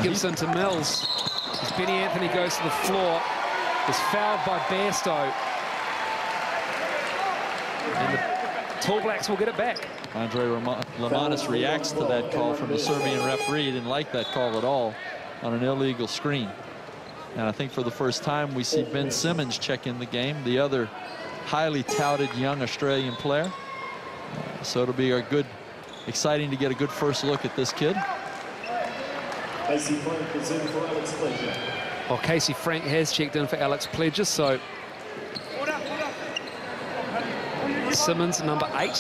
Gibson to Mills. As Benny Anthony goes to the floor, is fouled by Bairstow. And the Tall Blacks will get it back. Andre Lamanis reacts to that call from the Serbian referee. He didn't like that call at all on an illegal screen. And I think for the first time we see Ben Simmons check in the game, the other highly touted young Australian player. So it'll be a good, exciting to get a good first look at this kid. Casey Frank is in for Alex Pledger. Well, Casey Frank has checked in for Alex Pledger, so Simmons, number 8.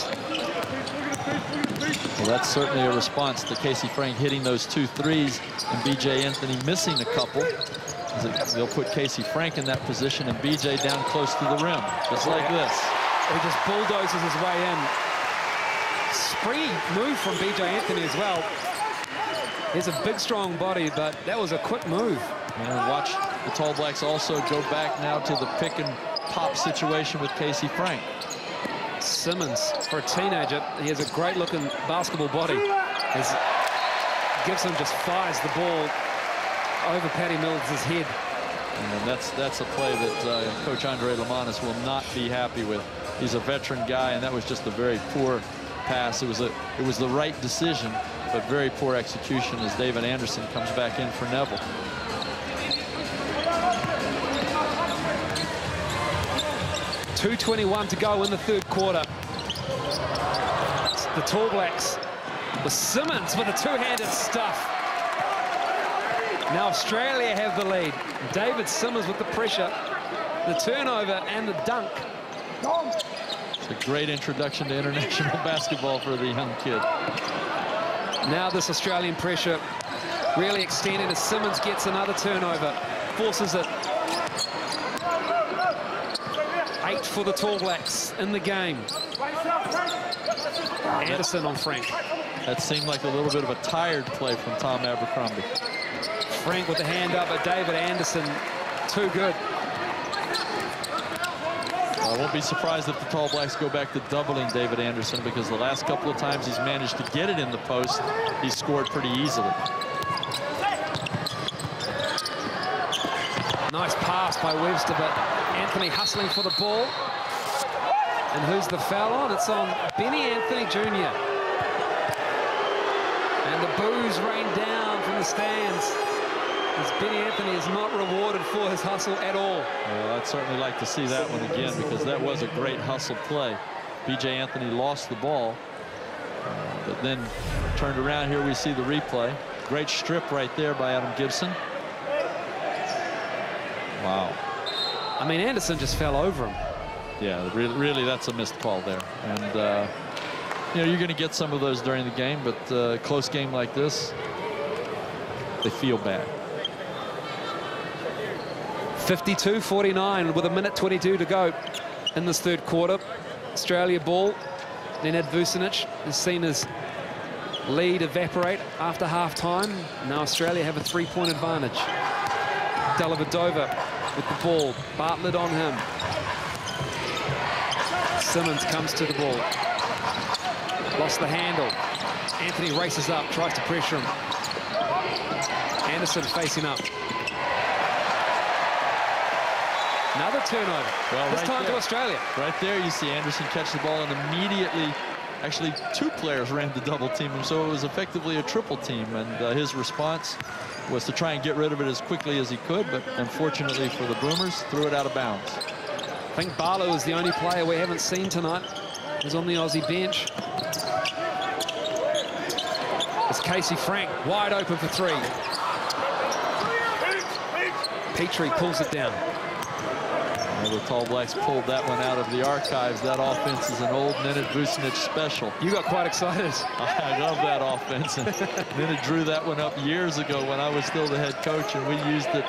Well, that's certainly a response to Casey Frank hitting those 2 threes and B.J. Anthony missing a couple. They'll put Casey Frank in that position and B.J. down close to the rim, just like this. He just bulldozes his way in. Spree move from B.J. Anthony as well. He's a big, strong body, but that was a quick move. And watch the Tall Blacks also go back now to the pick and pop situation with Casey Frank. Simmons, for a teenager, he has a great-looking basketball body. As Gibson just fires the ball over Paddy Mills' head. And that's a play that Coach Andre Lamanis will not be happy with. He's a veteran guy, and that was just a very poor pass. It was the right decision, but very poor execution as David Anderson comes back in for Neville. .221 to go in the third quarter. The Tall Blacks with Simmons with a two-handed stuff. Now Australia have the lead. David Simmons with the pressure, the turnover and the dunk. It's a great introduction to international basketball for the young kid. Now this Australian pressure really extended as Simmons gets another turnover, forces it. 8 for the Tall Blacks in the game. Anderson on Frank. That seemed like a little bit of a tired play from Tom Abercrombie. Frank with the hand up at David Anderson. Too good. I won't be surprised if the Tall Blacks go back to doubling David Anderson, because the last couple of times he's managed to get it in the post, he's scored pretty easily. Nice pass by Webster, but Anthony hustling for the ball. And who's the foul on? It's on Benny Anthony Jr. And the boos rain down from the stands, as Benny Anthony is not rewarded for his hustle at all. Well, I'd certainly like to see that one again, because that was a great hustle play. B.J. Anthony lost the ball, but then turned around. Here we see the replay. Great strip right there by Adam Gibson. Wow. I mean, Anderson just fell over him. Yeah, really that's a missed call there. And, you know, you're going to get some of those during the game, but a close game like this, they feel bad. 52-49 with 1:22 to go in this third quarter. Australia ball. Nenad Vucinic has seen his lead evaporate after half-time. Now Australia have a 3-point advantage. Dellavedova with the ball. Bartlett on him. Simmons comes to the ball. Lost the handle. Anthony races up, tries to pressure him. Anderson facing up. Another turnover. Well, this time to Australia. Right there, you see Anderson catch the ball, and immediately, actually, two players ran to double team him, so it was effectively a triple team. And his response was to try and get rid of it as quickly as he could, but unfortunately for the Boomers, threw it out of bounds. I think Barlow is the only player we haven't seen tonight. He's on the Aussie bench. It's Casey Frank, wide open for three. Petrie pulls it down. Well, the Tall Blacks pulled that one out of the archives. That offense is an old Nenad Vucinic special. You got quite excited. I love that offense. And Nenad drew that one up years ago when I was still the head coach, and we used it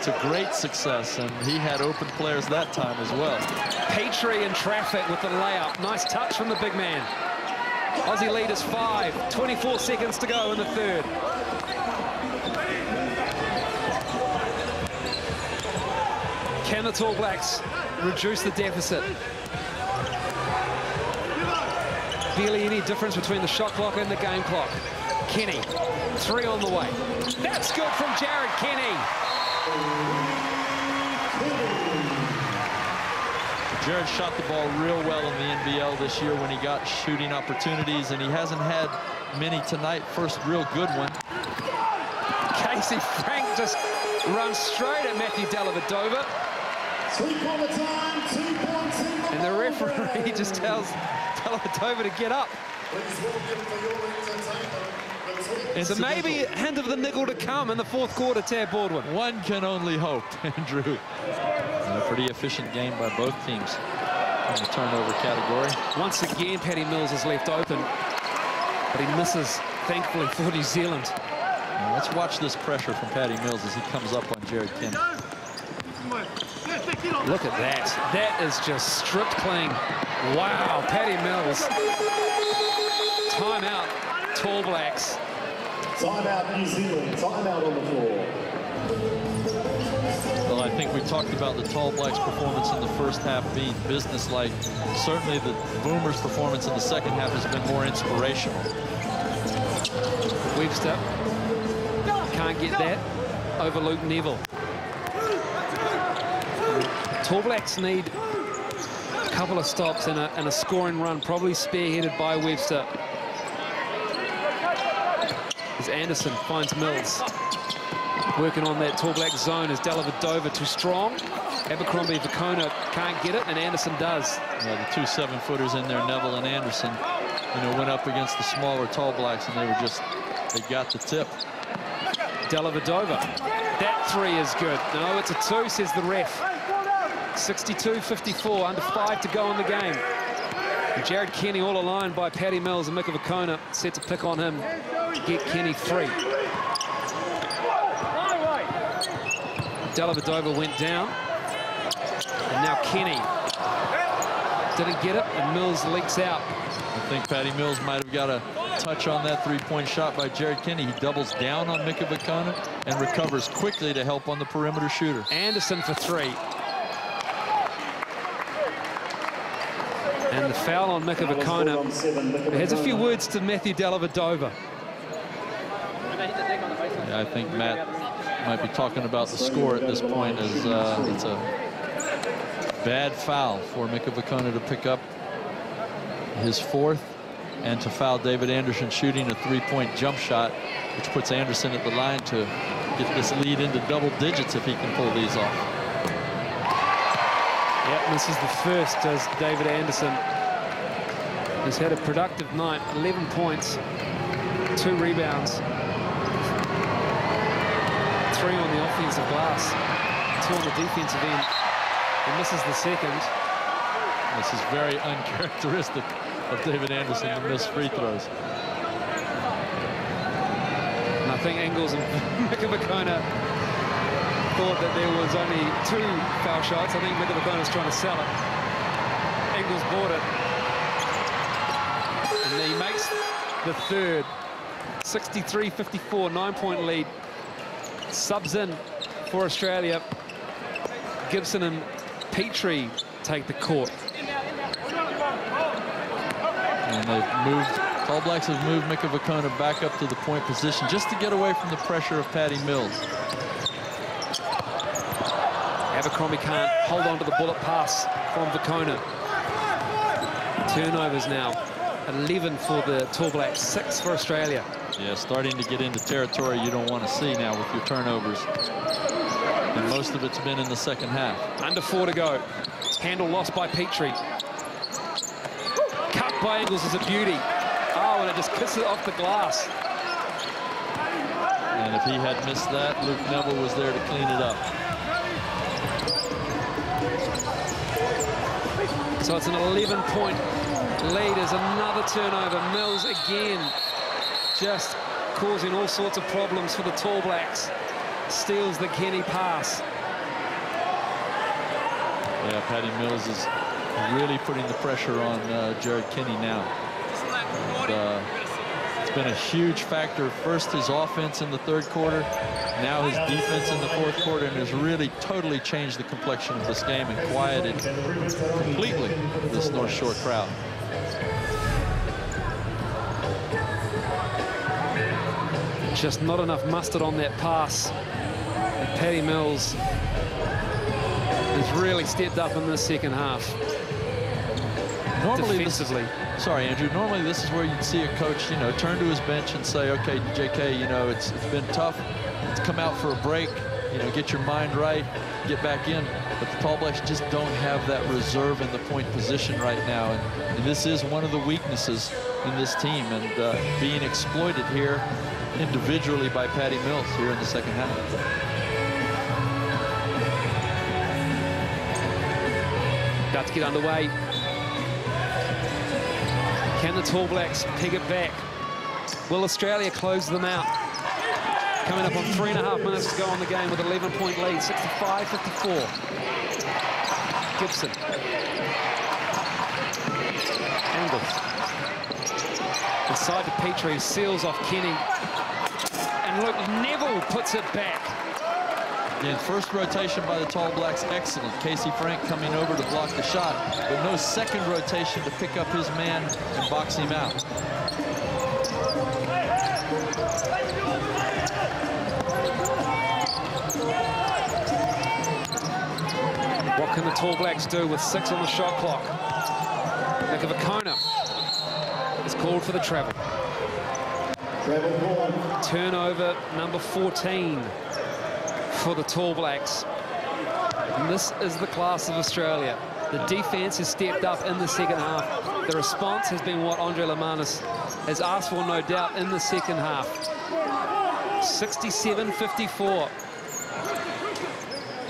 to great success. And he had open players that time as well. Petrie in traffic with the layup. Nice touch from the big man. Aussie lead is 5. 24 seconds to go in the third. Can the Tall Blacks reduce the deficit? Barely any difference between the shot clock and the game clock. Kenny, 3 on the way. That's good from Jared Kenny. Jared shot the ball real well in the NBL this year when he got shooting opportunities, and he hasn't had many tonight. First real good one. Casey Frank just runs straight at Matthew Dellavedova. And the referee just tells Dellavedova to get up. And so maybe a hint of the niggle to come in the fourth quarter, Tab Baldwin. One can only hope, Andrew. And a pretty efficient game by both teams in the turnover category. Once again, Paddy Mills is left open, but he misses, thankfully, for New Zealand. Now let's watch this pressure from Paddy Mills as he comes up on Jared Kenny. Look at that. That is just stripped clean. Wow, Paddy Mills. Timeout, Tall Blacks. Timeout, New Zealand. Timeout on the floor. Well, I think we talked about the Tall Blacks' performance in the first half being businesslike. Certainly the Boomers' performance in the second half has been more inspirational. Webster can't get that over Luke Neville. Tall Blacks need a couple of stops and a scoring run, probably spearheaded by Webster. As Anderson finds Mills. Working on that Tall Black zone. Is Dellavedova too strong? Abercrombie Vicona can't get it, and Anderson does. Yeah, the two 7-footers in there, Neville and Anderson, you know, went up against the smaller Tall Blacks, and they got the tip. Dellavedova. That 3 is good. No, it's a 2, says the ref. 62-54, under 5 to go in the game. And Jared Kenny all aligned by Paddy Mills and Mika Vicona, set to pick on him to get Kenny free. Dellavedova went down. And now Kenny. Didn't get it, and Mills leaks out. I think Patty Mills might have got a touch on that three-point shot by Jared Kinney. He doubles down on Mika Vakona and recovers quickly to help on the perimeter shooter. Anderson for three. And the foul on Mika Vakona. Has a few words to Matthew Dellavedova. Yeah, I think Matt might be talking about the score at this point, as it's a bad foul for Mika Vakona to pick up his fourth and to foul David Anderson shooting a three-point jump shot, which puts Anderson at the line to get this lead into double digits if he can pull these off. Yep, this is the first as David Anderson has had a productive night. 11 points, 2 rebounds, 3 on the offensive glass, 2 on the defensive end. He misses the second. This is very uncharacteristic of David Anderson to miss free throws. And I think Engels and Mika Vakona thought that there was only 2 foul shots. I think Mika Vakona's trying to sell it. Engels bought it. And he makes the third. 63-54, 9-point lead. Subs in for Australia. Gibson and Petrie take the court. And they've moved, All Blacks have moved Mika Vakona back up to the point position just to get away from the pressure of Patty Mills. Abercrombie can't hold on to the bullet pass from Vakona. Turnovers now. 11 for the Tall Blacks, 6 for Australia. Yeah, starting to get into territory you don't want to see now with your turnovers. And most of it's been in the second half. Under 4 to go. Handle lost by Petrie. Cut by Engels is a beauty. Oh, and it just kisses it off the glass. And if he had missed that, Luke Neville was there to clean it up. So it's an 11-point lead as another turnover. Mills again just causing all sorts of problems for the Tall Blacks. Steals the Kenny pass. Yeah, Patty Mills is really putting the pressure on Jared Kinney now. It's been a huge factor. First his offense in the third quarter, now his defense in the fourth quarter, and has really totally changed the complexion of this game and quieted completely this North Shore crowd. Just not enough mustard on that pass. And Patty Mills has really stepped up in this second half. Normally, defensively. Sorry, Andrew. Normally, this is where you'd see a coach, you know, turn to his bench and say, "Okay, JK, you know, it's been tough. Let's come out for a break. You know, get your mind right, get back in." But the Tall Blacks just don't have that reserve in the point position right now, and this is one of the weaknesses in this team, and being exploited here individually by Patty Mills here in the second half. About to get underway. Can the Tall Blacks pick it back? Will Australia close them out? Coming up on 3.5 minutes to go on the game with an 11-point lead, 65-54. Gibson. Engels. Inside to Petrie, seals off Kenny. And look, Neville puts it back. Again, first rotation by the Tall Blacks, excellent. Casey Frank coming over to block the shot, but no second rotation to pick up his man and box him out. What can the Tall Blacks do with 6 on the shot clock? Mika Vakona is called for the travel. Turnover number 14 for the Tall Blacks. And this is the class of Australia. The defense has stepped up in the second half. The response has been what Andre Lemanis has asked for, no doubt, in the second half. 67-54.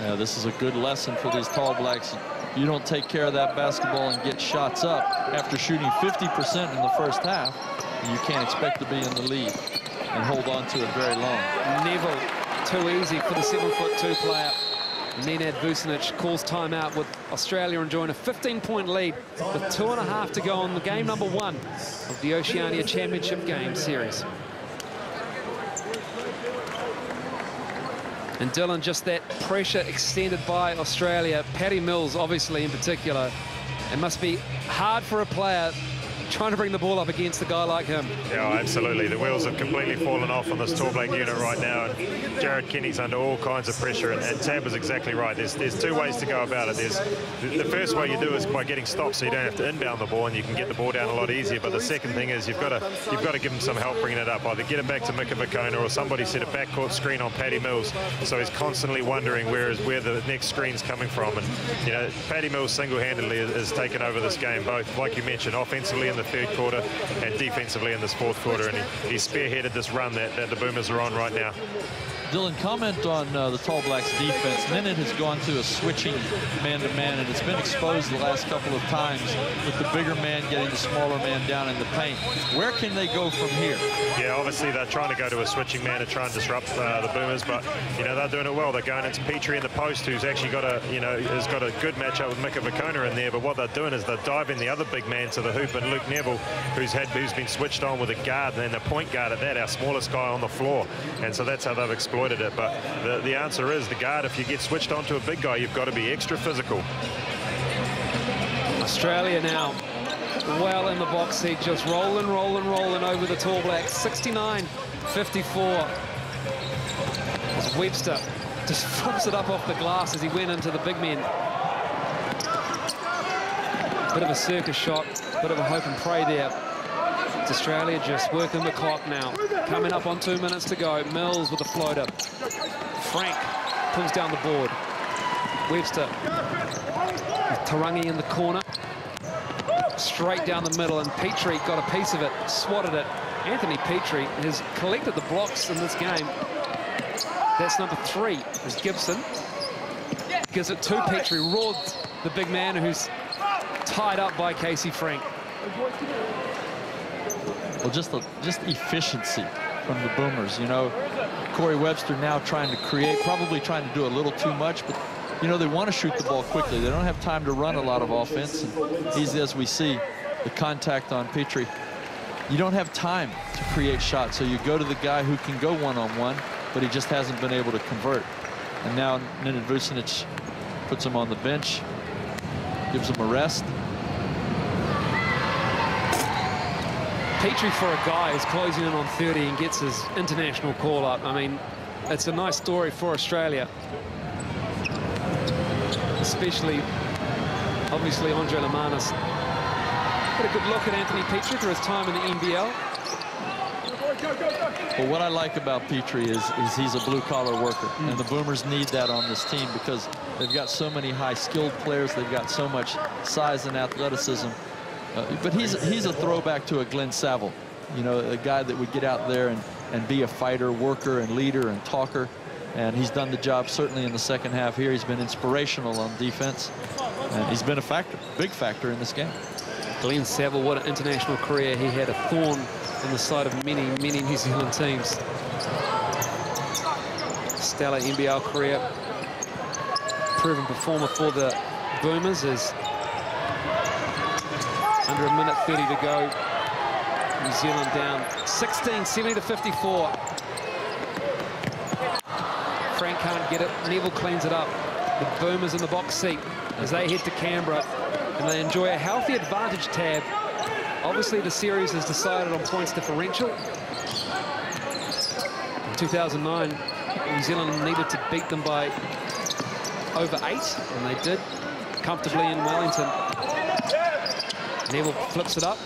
Yeah, this is a good lesson for these Tall Blacks. You don't take care of that basketball and get shots up after shooting 50% in the first half, you can't expect to be in the lead and hold on to it very long. Neville, too easy for the 7'2" player. Nenad Vucinic calls timeout with Australia enjoying a 15-point lead with 2.5 to go on the game number 1 of the Oceania Championship game series. And Dylan, just that pressure extended by Australia. Paddy Mills, obviously, in particular. It must be hard for a player trying to bring the ball up against a guy like him. Yeah, absolutely. The wheels have completely fallen off on this Tall Black unit right now, and Jared Kenny's under all kinds of pressure, and Tab is exactly right. There's two ways to go about it. The first way you do is by getting stops, so you don't have to inbound the ball and you can get the ball down a lot easier. But the second thing is you've got to give him some help bringing it up. Either get it back to Mika Vakona, or somebody set a backcourt screen on Paddy Mills, so he's constantly wondering where the next screen's coming from. And you know, Paddy Mills single-handedly has taken over this game, both, like you mentioned, offensively in the third quarter and defensively in this fourth quarter, and he spearheaded this run that the Boomers are on right now. Dylan, comment on the Tall Blacks defense. Nenad has gone to a switching man-to-man, and it's been exposed the last couple of times with the bigger man getting the smaller man down in the paint. Where can they go from here? Yeah, obviously they're trying to go to a switching man to try and disrupt the Boomers, but you know, they're doing it well. They're going into Petrie in the post, who's actually got has got a good matchup with Mika Vakona in there. But what they're doing is they're diving the other big man to the hoop, and Luke Neville, who's been switched on with a guard and then a point guard at that, our smallest guy on the floor, and so that's how they've exploited it. But the answer is the guard. If you get switched on to a big guy, you've got to be extra physical. Australia now well in the box seat, just rolling over the Tall Blacks. 69-54. As Webster just flips it up off the glass as he went into the big men. Bit of a circus shot, bit of a hope and pray there. It's Australia just working the clock now. Coming up on 2 minutes to go. Mills with a floater. Frank pulls down the board. Webster with Tarangi in the corner. Straight down the middle, and Petrie got a piece of it, swatted it. Anthony Petrie has collected the blocks in this game. That's number 3 is Gibson. Gives it to Petrie, roared the big man who's tied up by Casey Frank. Well, just efficiency from the Boomers. You know, Corey Webster now trying to create, probably trying to do a little too much, but you know, they want to shoot the ball quickly. They don't have time to run a lot of offense. And easy as we see, the contact on Petrie, you don't have time to create shots. So you go to the guy who can go one-on-one, but he just hasn't been able to convert. And now Nenad Vucinic puts him on the bench, gives him a rest. Petrie, for a guy who's closing in on 30 and gets his international call-up, I mean, it's a nice story for Australia. Especially, obviously, Andre Lemanis. Got a good look at Anthony Petrie for his time in the NBL. Well, what I like about Petrie is he's a blue-collar worker, and the Boomers need that on this team because they've got so many high-skilled players. They've got so much size and athleticism. But he's a throwback to a Glenn Saville, you know, a guy that would get out there and be a fighter, worker, and leader and talker. And he's done the job certainly in the second half here. He's been inspirational on defense, and he's been a factor, big factor in this game. Glenn Saville, what an international career. He had a thorn in the side of many New Zealand teams. Stellar NBL career. Proven performer for the Boomers is under a minute 30 to go. New Zealand down 16, 70-54. Frank can't get it. Neville cleans it up. The Boomers in the box seat as they head to Canberra, and they enjoy a healthy advantage tab. Obviously, the series is decided on points differential. In 2009, New Zealand needed to beat them by over 8, and they did comfortably in Wellington. Neville flips it up.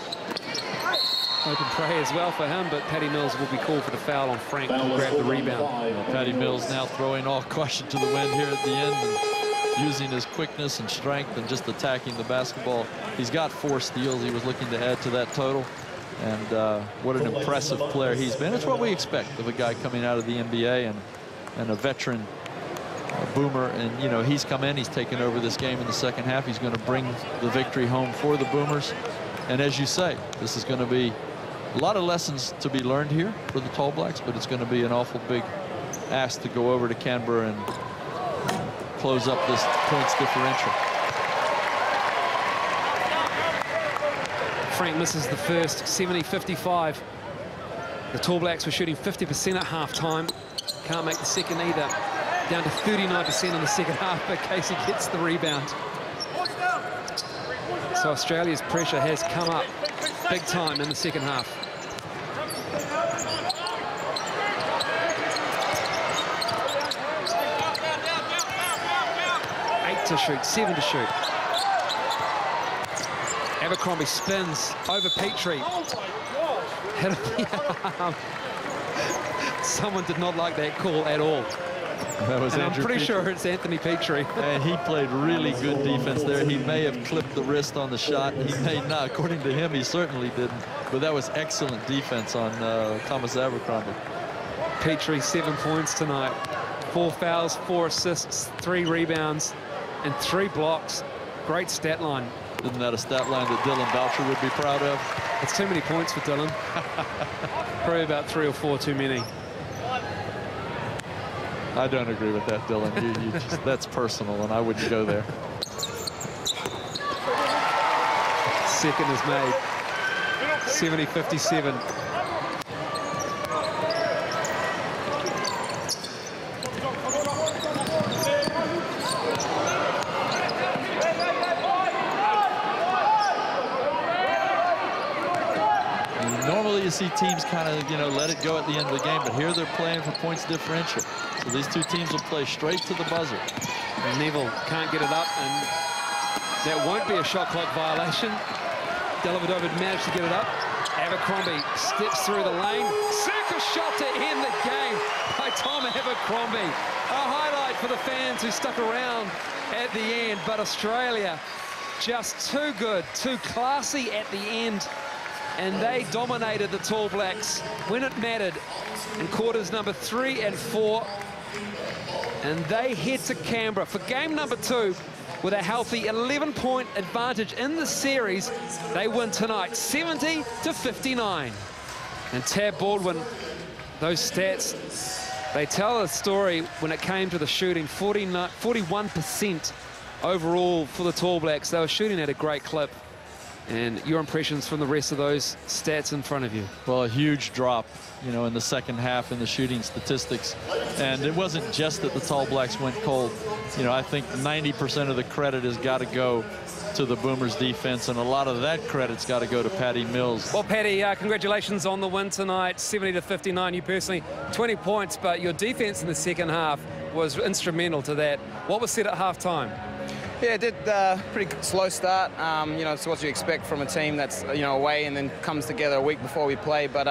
Open pray as well for him, but Paddy Mills will be called for the foul on Frank to grab the rebound. Paddy Mills now throwing all caution to the wind here at the end and using his quickness and strength and just attacking the basketball. He's got 4 steals. He was looking to add to that total. And what an impressive player he's been. It's what we expect of a guy coming out of the NBA and a veteran Boomer. And, you know, he's come in. He's taken over this game in the second half. He's going to bring the victory home for the Boomers. And as you say, this is going to be a lot of lessons to be learned here for the Tall Blacks, but it's going to be an awful big ask to go over to Canberra and close up this points differential. Frank misses the first, 70-55. The Tall Blacks were shooting 50% at halftime. Can't make the second either. Down to 39% in the second half, but Casey gets the rebound. So Australia's pressure has come up big time in the second half. Eight to shoot, 7 to shoot. Abercrombie spins over Petrie. Hit him in the arm. Someone did not like that call at all. That was I'm pretty sure it's Anthony Petrie. And he played really good defense there. He may have clipped the wrist on the shot. He may not. According to him, he certainly didn't. But that was excellent defense on Thomas Abercrombie. Petrie, 7 points tonight. 4 fouls, 4 assists, 3 rebounds, and 3 blocks. Great stat line. Isn't that a stat line that Dylan Boucher would be proud of? It's too many points for Dylan. Probably about 3 or 4 too many. I don't agree with that, Dylan. That's personal, and I wouldn't go there. Second is made. 70-57. Normally you see teams kind of, let it go at the end of the game, but here they're playing for points differential. So these two teams will play straight to the buzzer. Neville can't get it up, and that won't be a shot clock violation. Dellavedova managed to get it up. Abercrombie steps through the lane. Circus shot to end the game by Tom Abercrombie. A highlight for the fans who stuck around at the end, but Australia just too good, too classy at the end. And they dominated the Tall Blacks when it mattered in quarters number 3 and 4. And they head to Canberra for game number 2 with a healthy 11-point advantage in the series. They win tonight, 70-59. And Tab Baldwin, those stats, they tell a story when it came to the shooting. 41% overall for the Tall Blacks. They were shooting at a great clip. And your impressions from the rest of those stats in front of you? Well, a huge drop, in the second half in the shooting statistics. And it wasn't just that the Tall Blacks went cold. I think 90% of the credit has got to go to the Boomers defense, and a lot of that credit's got to go to Patty Mills. Well, Patty, congratulations on the win tonight, 70-59. You personally, 20 points, but your defense in the second half was instrumental to that. What was said at halftime? Yeah, it did pretty slow start. It's what you expect from a team that's away and then comes together a week before we play. But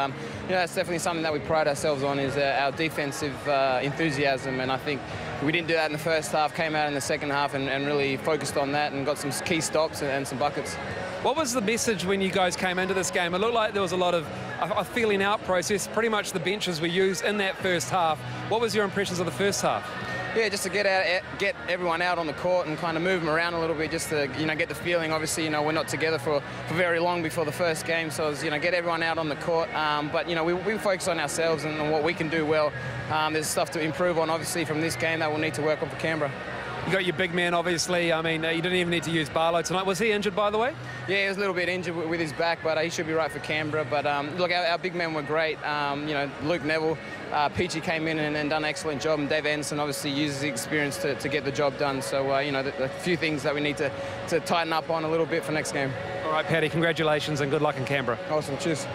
that's definitely something that we pride ourselves on, is our defensive enthusiasm. And I think we didn't do that in the first half. Came out in the second half and really focused on that and got some key stops and some buckets. What was the message when you guys came into this game? It looked like there was a lot of a feeling out process. Pretty much the benches were used in that first half. What was your impressions of the first half? Yeah, just to get everyone out on the court and kind of move them around a little bit, just to get the feeling. Obviously, we're not together for very long before the first game, so it was, get everyone out on the court. But we focus on ourselves and what we can do well. There's stuff to improve on, obviously, from this game that we'll need to work on for Canberra. You got your big man, obviously. I mean, you didn't even need to use Barlow tonight. Was he injured, by the way? Yeah, he was a little bit injured with his back, but he should be right for Canberra. But look, our big men were great. Luke Neville, Peachy came in and done an excellent job, and Dave Anderson obviously uses his experience to get the job done. So, a few things that we need to tighten up on a little bit for next game. All right, Paddy, congratulations and good luck in Canberra. Awesome, cheers.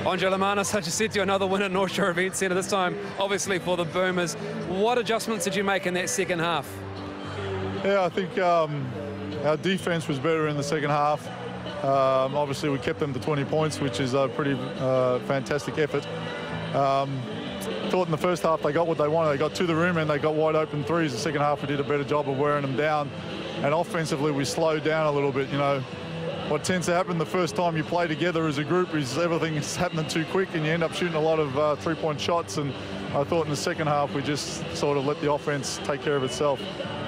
Andre Lamanos, I just said to you, another win at North Shore Event Centre, this time obviously for the Boomers. What adjustments did you make in that second half? Yeah, I think our defense was better in the second half. Obviously, we kept them to 20 points, which is a pretty fantastic effort. Thought in the first half they got what they wanted. They got to the rim and they got wide open threes. The second half we did a better job of wearing them down. And offensively, we slowed down a little bit. What tends to happen the first time you play together as a group is everything is happening too quick and you end up shooting a lot of three-point shots. And I thought in the second half we just sort of let the offense take care of itself.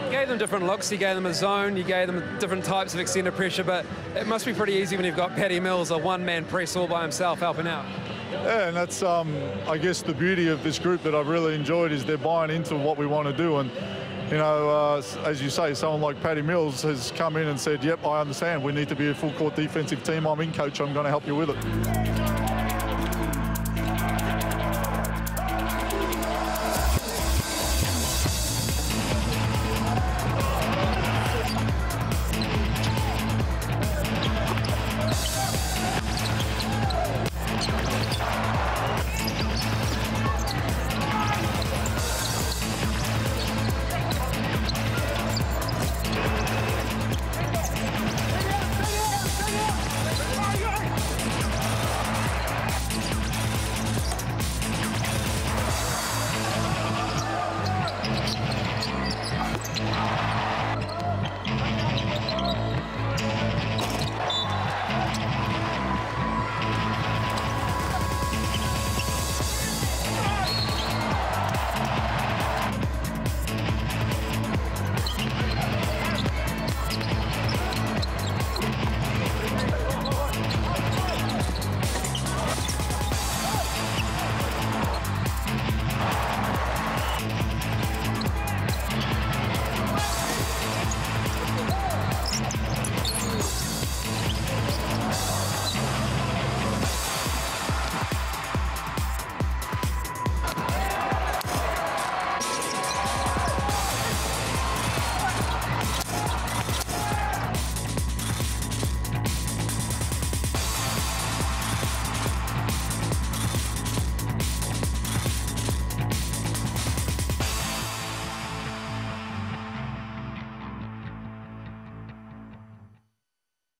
You gave them different looks, you gave them a zone, you gave them different types of extended pressure, but it must be pretty easy when you've got Patty Mills, a one-man press all by himself, helping out. Yeah, and that's, I guess, the beauty of this group that I've really enjoyed is they're buying into what we want to do. And you know, as you say, someone like Paddy Mills has come in and said, yep, I understand. We need to be a full court defensive team. I'm in, coach. I'm going to help you with it.